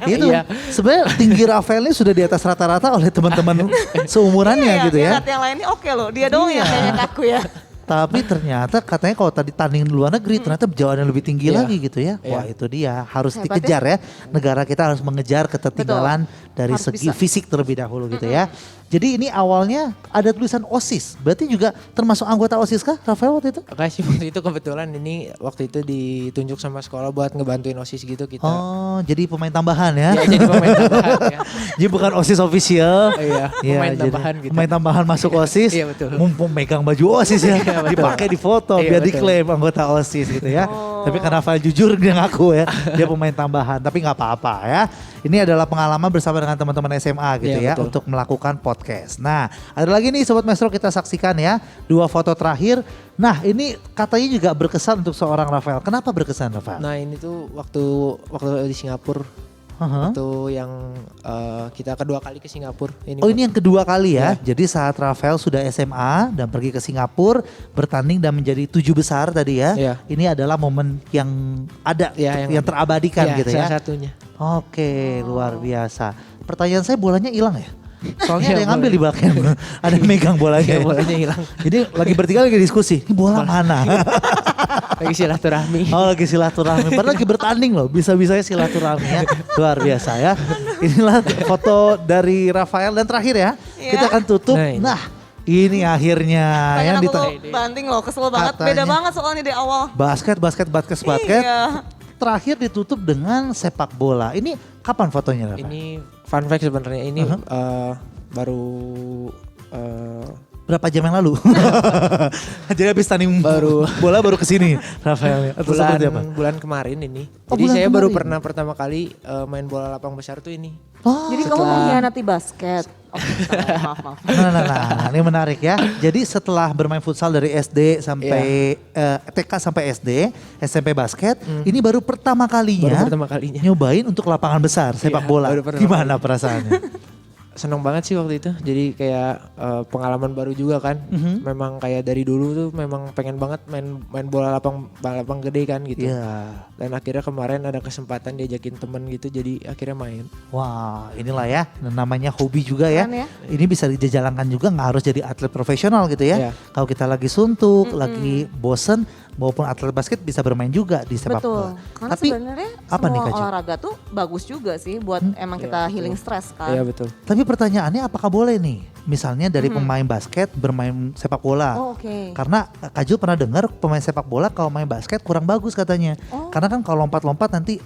Itu Iya. sebenarnya tinggi Rafael ini sudah di atas rata-rata oleh teman-teman seumurannya iya, gitu ya. lihat yang lainnya oke loh. Dia doang Iya. yang kayaknya kaku ya. Tapi ternyata katanya kalau tadi tanding di luar negeri ternyata jauh lebih tinggi Iya. lagi gitu ya. Wah Iya. itu dia harus Hebat dikejar ya. Negara kita harus mengejar ketertinggalan dari Harus segi bisa. fisik terlebih dahulu gitu ya. Jadi ini awalnya ada tulisan OSIS. Berarti juga termasuk anggota OSIS kah Rafael waktu itu? Kasih waktu itu kebetulan ini waktu itu ditunjuk sama sekolah buat ngebantuin OSIS gitu kita. Oh jadi pemain tambahan ya. Ya, jadi pemain tambahan ya. Jadi bukan OSIS official. Iya, pemain jadi tambahan gitu. Pemain tambahan masuk OSIS. Iya, betul. Mumpung megang baju OSIS ya. Iya, betul. Dipakai di foto Iya, biar betul. diklaim anggota OSIS gitu ya. Oh. Tapi karena Rafael jujur dia ngaku ya. Dia pemain tambahan. Tapi nggak apa-apa ya. Ini adalah pengalaman bersama dengan teman-teman SMA gitu Iya, ya. betul. Untuk melakukan podcast. Nah ada lagi nih Sobat Maestro kita saksikan ya. 2 foto terakhir. Nah ini katanya juga berkesan untuk seorang Rafael. Kenapa berkesan Rafael? Nah ini tuh waktu di Singapura. Aha. Waktu yang kita kedua kali ke Singapura. Oh ini yang kedua kali ya. Jadi saat Rafael sudah SMA dan pergi ke Singapura bertanding dan menjadi 7 besar tadi ya. Iya. Ini adalah momen yang ada Iya, yang terabadikan Iya, gitu ya. salah satunya. Oke, luar biasa. Pertanyaan saya bolanya hilang ya? Soalnya Iya, ada yang ngambil bola. di belakang. Ada yang megang bolanya. Ya, ya. bolanya hilang. Jadi lagi bertiga lagi diskusi. Ini bola mana? Lagi silaturahmi. Oh lagi silaturahmi. Padahal lagi bertanding loh. Bisa-bisanya silaturahmi ya. Luar biasa ya. Inilah foto dari Rafael dan terakhir ya. Iya. Kita akan tutup. Nah, ini. Nah ini akhirnya Pengen yang aku dita- tuh banting loh, kesel banget. Beda Katanya. banget soalnya di awal. basket. Iya. Terakhir ditutup dengan sepak bola. Ini kapan fotonya Rafael? Ini fun fact sebenarnya ini baru Berapa jam yang lalu? Jadi habis tanding Baru. bola baru kesini Rafael. Atau seperti apa? bulan kemarin ini. Oh, Jadi bulan saya baru kemarin. pernah pertama kali main bola lapang besar tuh ini. Oh. Jadi kamu mengkhianati basket. Oh, maaf. Nah, ini menarik ya. Jadi setelah bermain futsal dari SD sampai TK sampai SD, SMP basket, ini baru pertama kalinya Baru pertama kalinya. nyobain untuk lapangan besar sepak Iya, bola. baru pertama Gimana perasaannya? Seneng banget sih waktu itu. Jadi kayak pengalaman baru juga kan. Memang kayak dari dulu tuh memang pengen banget main bola lapang gede kan gitu. Iya. Dan akhirnya kemarin ada kesempatan diajakin temen gitu jadi akhirnya main. Wah, inilah ya namanya hobi juga ya. Keren ya. Ini bisa dijalankan juga nggak harus jadi atlet profesional gitu ya. Iya. Kalau kita lagi suntuk, lagi bosen, maupun atlet basket bisa bermain juga di sepak bola. Betul. Karena Tapi sebenarnya apa nih, semua Kak Jo? olahraga tuh bagus juga sih buat emang Iya, kita betul. healing stress kan. Iya betul. Tapi pertanyaannya apakah boleh nih misalnya dari pemain basket bermain sepak bola? Oh, oke. Karena Kak Jo pernah dengar pemain sepak bola kalau main basket kurang bagus katanya. Oh. Karena kan kalau lompat-lompat nanti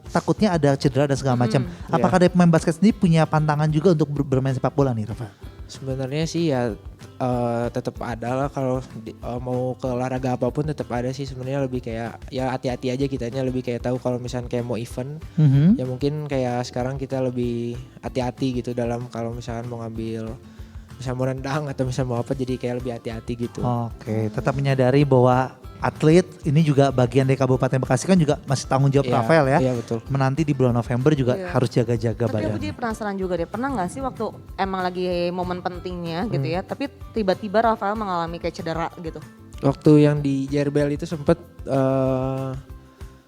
takutnya ada cedera dan segala macam. Apakah dari pemain basket sendiri punya pantangan juga untuk bermain sepak bola nih, Rafa? Sebenarnya sih ya tetap ada lah kalau mau ke olahraga apapun tetap ada sih, sebenarnya lebih kayak ya hati-hati aja kitanya, lebih kayak tahu kalau misalnya kayak mau event ya mungkin kayak sekarang kita lebih hati-hati gitu dalam kalau misalnya mau ngambil misalnya mau rendang atau misalnya mau apa, jadi kayak lebih hati-hati gitu. Oke, tetap menyadari bahwa atlet ini juga bagian dari Kabupaten Bekasi kan juga masih tanggung jawab Iya, Rafael ya. iya, betul. Menanti di bulan November juga Iya. harus jaga-jaga Tapi aku badannya. jadi penasaran juga deh, pernah gak sih waktu emang lagi momen pentingnya gitu ya, tapi tiba-tiba Rafael mengalami kayak cedera gitu? Waktu yang di JRBL itu sempet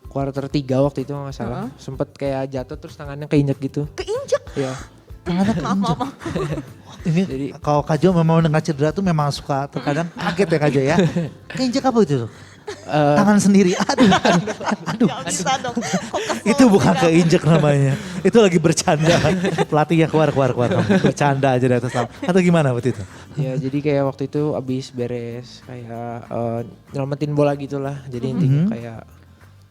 quarter 3 waktu itu nggak salah, sempet kayak jatuh terus tangannya keinjek gitu. Keinjek? Iya. Tangannya keinjek. Ini Jadi- kalau Kak Jo memang dengar cedera tuh memang suka terkadang kaget ya Kak Jo ya. Keinjek apa itu? Tangan sendiri. Aduh. Gak bisa dong, kok kesel Itu bukan tidak? keinjek namanya. Itu lagi bercanda. Pelatihnya keluar. Kamu bercanda aja di atas lapangan. Atau gimana waktu itu? Ya jadi kayak waktu itu abis beres kayak nyelamatin bola gitulah. Jadi intinya kayak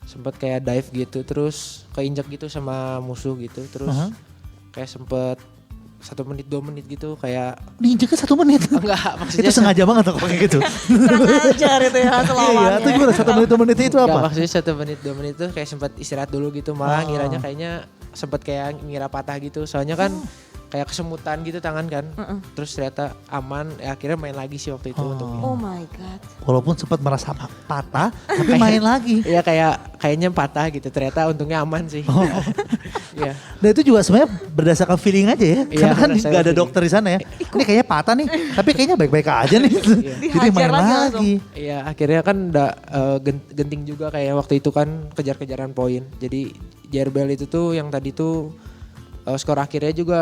sempet kayak dive gitu, terus keinjak gitu sama musuh gitu, terus kayak sempet 1 menit 2 menit gitu kayak Diinjeknya 1 menit. enggak maksudnya Itu sengaja banget aku kayak gitu. Kurang ajar itu ya Iya, lawannya. itu gimana 1 menit 2 menit itu enggak, apa? maksudnya 1 menit 2 menit tuh kayak sempet istirahat dulu gitu, malah ngiranya kayaknya sempet kayak ngira patah gitu, soalnya kan kayak kesemutan gitu tangan kan, terus ternyata aman, ya akhirnya main lagi sih waktu itu untungnya. Oh my god. Walaupun sempat merasa patah, tapi main lagi. Iya kayaknya patah gitu, ternyata untungnya aman sih. Iya. Dan itu juga sebenarnya berdasarkan feeling aja ya. Iya, Karena kan berdasarkan nggak ada feeling. dokter di sana ya. Ini kayaknya patah nih, tapi kayaknya baik-baik aja nih. Jadi Dihajar main lagi langsung. lagi. Iya akhirnya kan udah genting juga kayak waktu itu kan kejar-kejaran poin. Jadi JRBL itu tuh yang tadi tuh skor akhirnya juga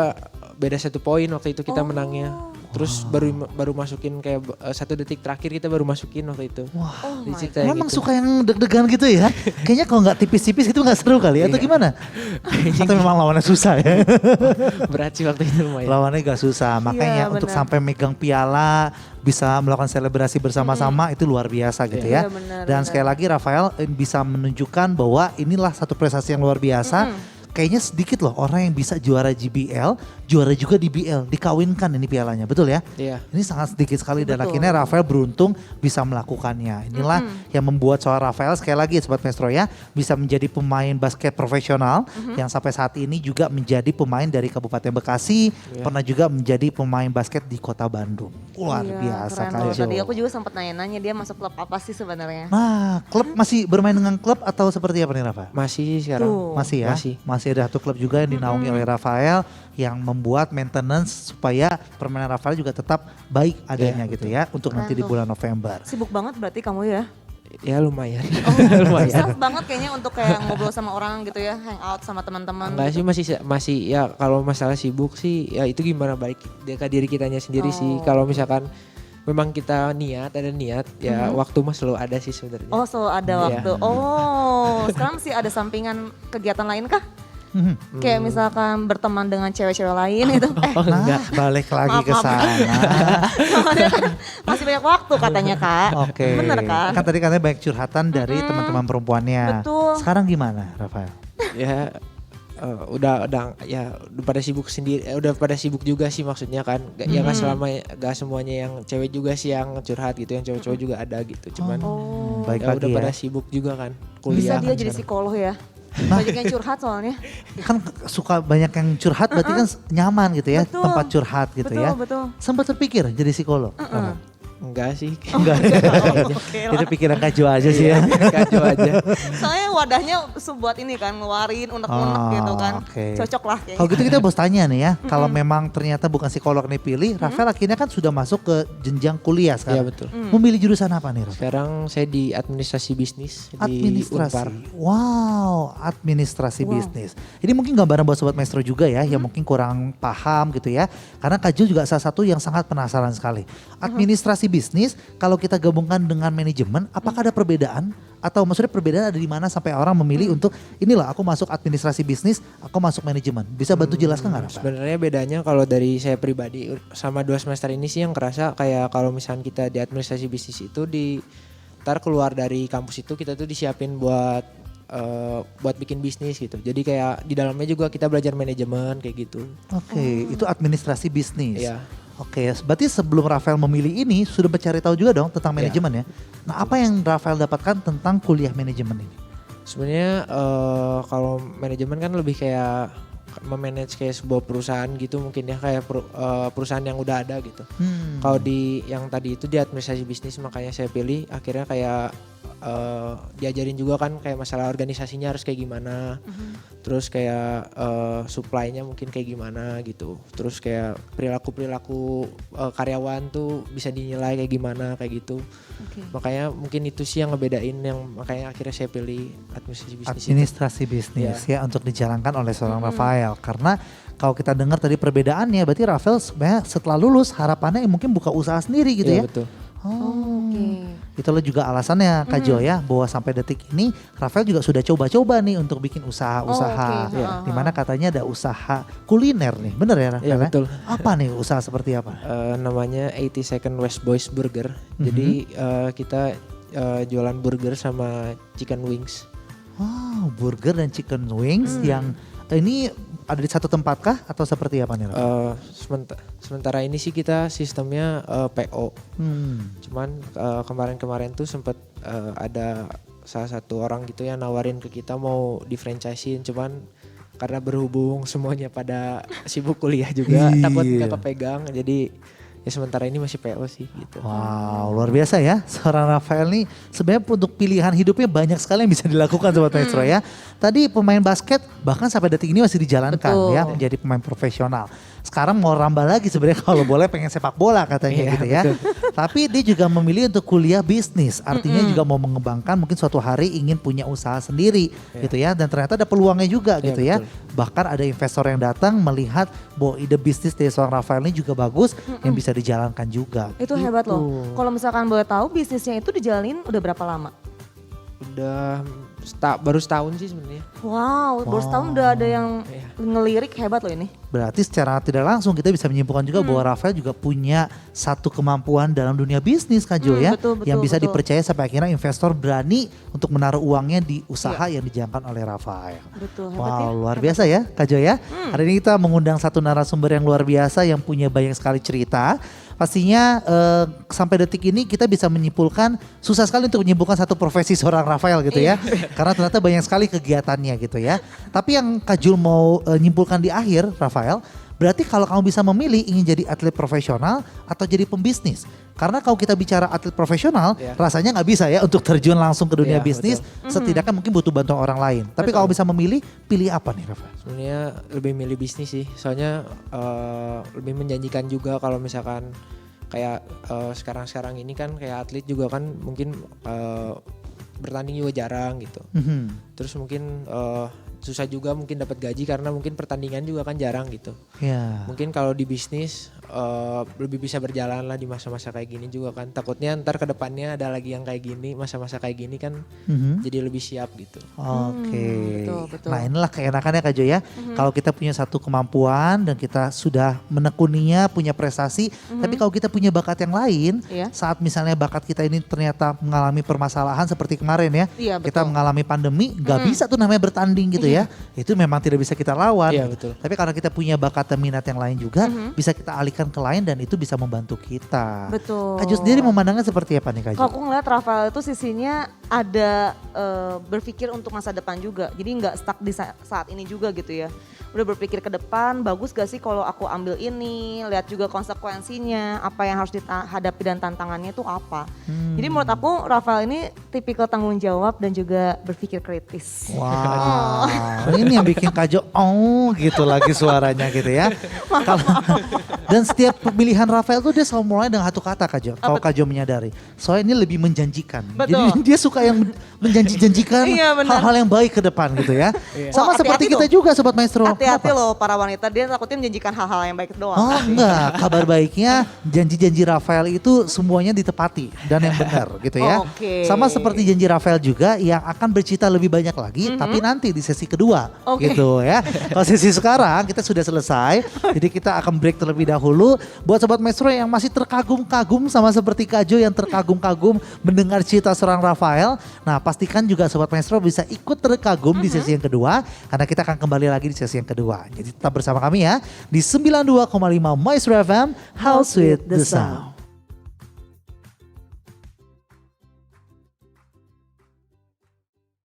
beda 1 poin waktu itu kita menangnya. Terus baru masukin kayak 1 detik terakhir kita baru masukin waktu itu. Wah, Jadi ceritanya memang gitu. suka yang deg-degan gitu ya. Kayaknya kalau nggak tipis-tipis itu nggak seru kali ya. Atau gimana? Atau memang lawannya susah ya? Berat sih waktu itu lumayan. Lawannya gak susah. Makanya Iya, untuk benar. sampai megang piala, bisa melakukan selebrasi bersama-sama itu luar biasa gitu ya. Iya, benar, Dan benar. sekali lagi Rafael bisa menunjukkan bahwa inilah satu prestasi yang luar biasa. Kayaknya sedikit loh orang yang bisa juara JBL, juara juga di BL, dikawinkan ini pialanya, betul ya? Iya. Ini sangat sedikit sekali dan Betul. akhirnya Rafael beruntung bisa melakukannya. Inilah yang membuat seorang Rafael sekali lagi Sobat Maestro ya bisa menjadi pemain basket profesional yang sampai saat ini juga menjadi pemain dari Kabupaten Bekasi, pernah juga menjadi pemain basket di Kota Bandung. Luar Iya, biasa keren Kak loh. Jo. Tadi aku juga sempat nanya-nanya dia masuk klub apa sih sebenarnya. Nah, klub masih bermain dengan klub atau seperti apa nih Rafa? Masih sekarang. Tuh. Masih ya? Masih ada satu klub juga yang dinaungi oleh Rafael yang membuat maintenance supaya permainan Rafael juga tetap baik adanya gitu ya untuk Keren nanti di tuh. bulan November. Sibuk banget berarti kamu ya. Ya lumayan. Self banget kayaknya untuk kayak ngobrol sama orang gitu ya, hang out sama teman-teman. Enggak gitu. sih masih ya kalau masalah sibuk sih ya itu gimana baik ke diri kitanya sendiri sih. Kalau misalkan memang kita ada niat ya waktu mah selalu ada sih sebenarnya. Oh, selalu ada Iya. waktu. Oh, sekarang masih ada sampingan kegiatan lain kah? Kayak misalkan berteman dengan cewek-cewek lain gitu. Oh Nah, enggak. balik lagi ke Maaf. sana. Soalnya kan masih banyak waktu katanya Kak. Oke. Bener kan? Kan tadi katanya banyak curhatan dari teman-teman perempuannya. Betul. Sekarang gimana, Rafael? Ya udah pada sibuk sendiri, udah pada sibuk juga sih maksudnya kan. Ya nggak semuanya yang cewek juga sih yang curhat gitu, yang cowok-cowok juga ada gitu. Cuman Baik ya lagi udah ya. pada sibuk juga kan. Bisa Kuliah dia kan jadi sekarang. psikolog ya. Banyak yang curhat soalnya. Kan suka banyak yang curhat berarti kan nyaman gitu ya, Betul. tempat curhat gitu Betul, ya. betul. Sempat terpikir jadi psikolog? Rafael? Enggak sih. Enggak. Oke Itu lah. pikiran Kak Jo aja sih ya. Kacau aja. Soalnya wadahnya buat ini kan, ngeluarin unek-unek Oh, gitu kan. oke. Cocok lah kayaknya. Kalau gitu kita bos tanya nih ya, kalau memang ternyata bukan psikolog nih pilih, Rafael akhirnya kan sudah masuk ke jenjang kuliah Iya sekarang. betul. Memilih jurusan apa nih Rafael? Sekarang saya di administrasi bisnis di Administrasi. Unpar. Wow, administrasi bisnis. Ini mungkin gambaran buat Sobat Maestro juga ya, yang mungkin kurang paham gitu ya. Karena Kak Jo juga salah satu yang sangat penasaran sekali. Administrasi bisnis kalau kita gabungkan dengan manajemen, apakah ada perbedaan? Atau maksudnya perbedaan ada di mana sampai orang memilih untuk inilah aku masuk administrasi bisnis, aku masuk manajemen. Bisa bantu jelaskan nggak Rafael? Sebenarnya bedanya kalau dari saya pribadi sama 2 semester ini sih yang kerasa kayak kalau misalnya kita di administrasi bisnis itu ntar keluar dari kampus itu kita tuh disiapin buat bikin bisnis gitu. Jadi kayak di dalamnya juga kita belajar manajemen kayak gitu. Oke, itu administrasi bisnis. Iya. Oke, berarti sebelum Rafael memilih ini sudah mencari tahu juga dong tentang manajemen ya. Nah, apa yang Rafael dapatkan tentang kuliah manajemen ini? Sebenarnya kalau manajemen kan lebih kayak memanage kayak sebuah perusahaan gitu mungkin ya kayak perusahaan yang udah ada gitu. Kalau di yang tadi itu di administrasi bisnis makanya saya pilih akhirnya kayak diajarin juga kan kayak masalah organisasinya harus kayak gimana, terus kayak supply-nya mungkin kayak gimana gitu, terus kayak perilaku karyawan tuh bisa dinilai kayak gimana kayak gitu. Makanya mungkin itu sih yang ngebedain yang makanya akhirnya saya pilih administrasi bisnis. Administrasi bisnis ya untuk dijalankan oleh seorang Rafael. Karena kalau kita dengar tadi perbedaannya, berarti Rafael sebenarnya setelah lulus harapannya mungkin buka usaha sendiri gitu ya. Betul. Itulah juga alasannya Kak Jo ya, bahwa sampai detik ini Rafael juga sudah coba-coba nih untuk bikin usaha-usaha. Dimana katanya ada usaha kuliner nih, bener ya Rafael? Iya betul. Apa nih usaha seperti apa? Namanya 80 Second West Boys Burger. Jadi kita jualan burger sama chicken wings. Wow, burger dan chicken wings yang ini ada di satu tempat kah atau seperti apa nih? Sementara ini sih kita sistemnya PO. Cuman kemarin-kemarin tuh sempat ada salah satu orang gitu yang nawarin ke kita mau di franchisein, cuman karena berhubung semuanya pada sibuk kuliah juga takut nggak kepegang, jadi ya sementara ini masih PO sih gitu. Wow, luar biasa ya. Seorang Rafael nih sebenarnya untuk pilihan hidupnya banyak sekali yang bisa dilakukan Sobat Maestro ya. Tadi pemain basket bahkan sampai detik ini masih dijalankan ya menjadi pemain profesional. Sekarang mau rambah lagi sebenarnya kalau boleh pengen sepak bola katanya gitu ya. Tapi dia juga memilih untuk kuliah bisnis. Artinya juga mau mengembangkan mungkin suatu hari ingin punya usaha sendiri gitu ya. Dan ternyata ada peluangnya juga gitu ya. Bahkan ada investor yang datang melihat bahwa ide bisnis dari seorang Rafael ini juga bagus yang bisa dijalankan juga. Itu gitu. hebat loh. Kalau misalkan boleh tahu bisnisnya itu dijalanin udah berapa lama? Udah baru setahun sih sebenarnya. Wow, baru setahun udah ada yang ngelirik, hebat loh ini. Berarti secara tidak langsung kita bisa menyimpulkan juga bahwa Rafael juga punya satu kemampuan dalam dunia bisnis Kak Jo ya. Yang bisa dipercaya sampai akhirnya investor berani untuk menaruh uangnya di usaha yang dijalankan oleh Rafael. Betul, hebat wow, luar biasa ya Kak Jo ya. Hari ini kita mengundang satu narasumber yang luar biasa yang punya banyak sekali cerita. Pastinya sampai detik ini kita bisa menyimpulkan, susah sekali untuk menyimpulkan satu profesi seorang Rafael gitu ya. Karena ternyata banyak sekali kegiatannya gitu ya. Tapi yang Kak Jul mau nyimpulkan di akhir Rafael, berarti kalau kamu bisa memilih ingin jadi atlet profesional atau jadi pembisnis. Karena kalau kita bicara atlet profesional, rasanya nggak bisa ya untuk terjun langsung ke dunia bisnis. Setidaknya mungkin butuh bantuan orang lain. Tapi kalau bisa memilih, pilih apa nih Rafael? Sebenarnya lebih milih bisnis sih. Soalnya lebih menjanjikan juga kalau misalkan kayak sekarang-sekarang ini kan kayak atlet juga kan mungkin bertanding juga jarang gitu. Terus mungkin susah juga mungkin dapat gaji karena mungkin pertandingan juga kan jarang gitu. Mungkin kalau di bisnis lebih bisa berjalan lah di masa-masa kayak gini juga kan. Takutnya ntar ke depannya ada lagi yang kayak gini, masa-masa kayak gini kan jadi lebih siap gitu. Betul. Nah inilah keenakannya Kak Jo ya. Kalau kita punya satu kemampuan dan kita sudah menekuninya, punya prestasi. Tapi kalau kita punya bakat yang lain, saat misalnya bakat kita ini ternyata mengalami permasalahan seperti kemarin ya. Kita mengalami pandemi, gak bisa tuh namanya bertanding gitu ya. Itu memang tidak bisa kita lawan. Betul. Tapi karena kita punya bakat dan minat yang lain juga, bisa kita alihkan ke lain dan itu bisa membantu kita. Betul. Kak Jo sendiri memandangnya seperti apa nih Kak Jo? Kalau aku ngeliat Rafael itu sisinya ada berpikir untuk masa depan juga. Jadi nggak stuck di saat ini juga gitu ya. Udah berpikir ke depan, bagus gak sih kalau aku ambil ini, lihat juga konsekuensinya, apa yang harus dihadapi dan tantangannya itu apa. Jadi menurut aku Rafael ini tipikal tanggung jawab dan juga berpikir kritis. Wow, ini yang bikin Kak Jo gitu lagi suaranya gitu ya. Dan setiap pemilihan Rafael tuh dia selalu mulai dengan satu kata Kak Jo. Kalau Kak Jo menyadari. Soalnya ini lebih menjanjikan. Betul. Jadi dia suka yang menjanjikan Iya, benar. hal-hal yang baik ke depan gitu ya. Sama Oh, seperti hati-hati kita tuh. juga Sobat Maestro. Hati-hati Kenapa? loh para wanita, dia takutnya menjanjikan hal-hal yang baik doang. Oh enggak, kabar baiknya janji-janji Rafael itu semuanya ditepati dan yang benar gitu ya. Oke. Sama seperti janji Rafael juga yang akan bercerita lebih banyak lagi tapi nanti di sesi kedua Oke. gitu ya. Kalau sesi sekarang kita sudah selesai, jadi kita akan break terlebih dahulu. Buat Sobat Maestro yang masih terkagum-kagum sama seperti Kak Jo yang terkagum-kagum mendengar cerita seorang Rafael. Nah pastikan juga Sobat Maestro bisa ikut terkagum di sesi yang kedua karena kita akan kembali lagi di sesi yang kedua. Jadi tetap bersama kami ya di 92,5 Maestro FM, How Sweet the Sound.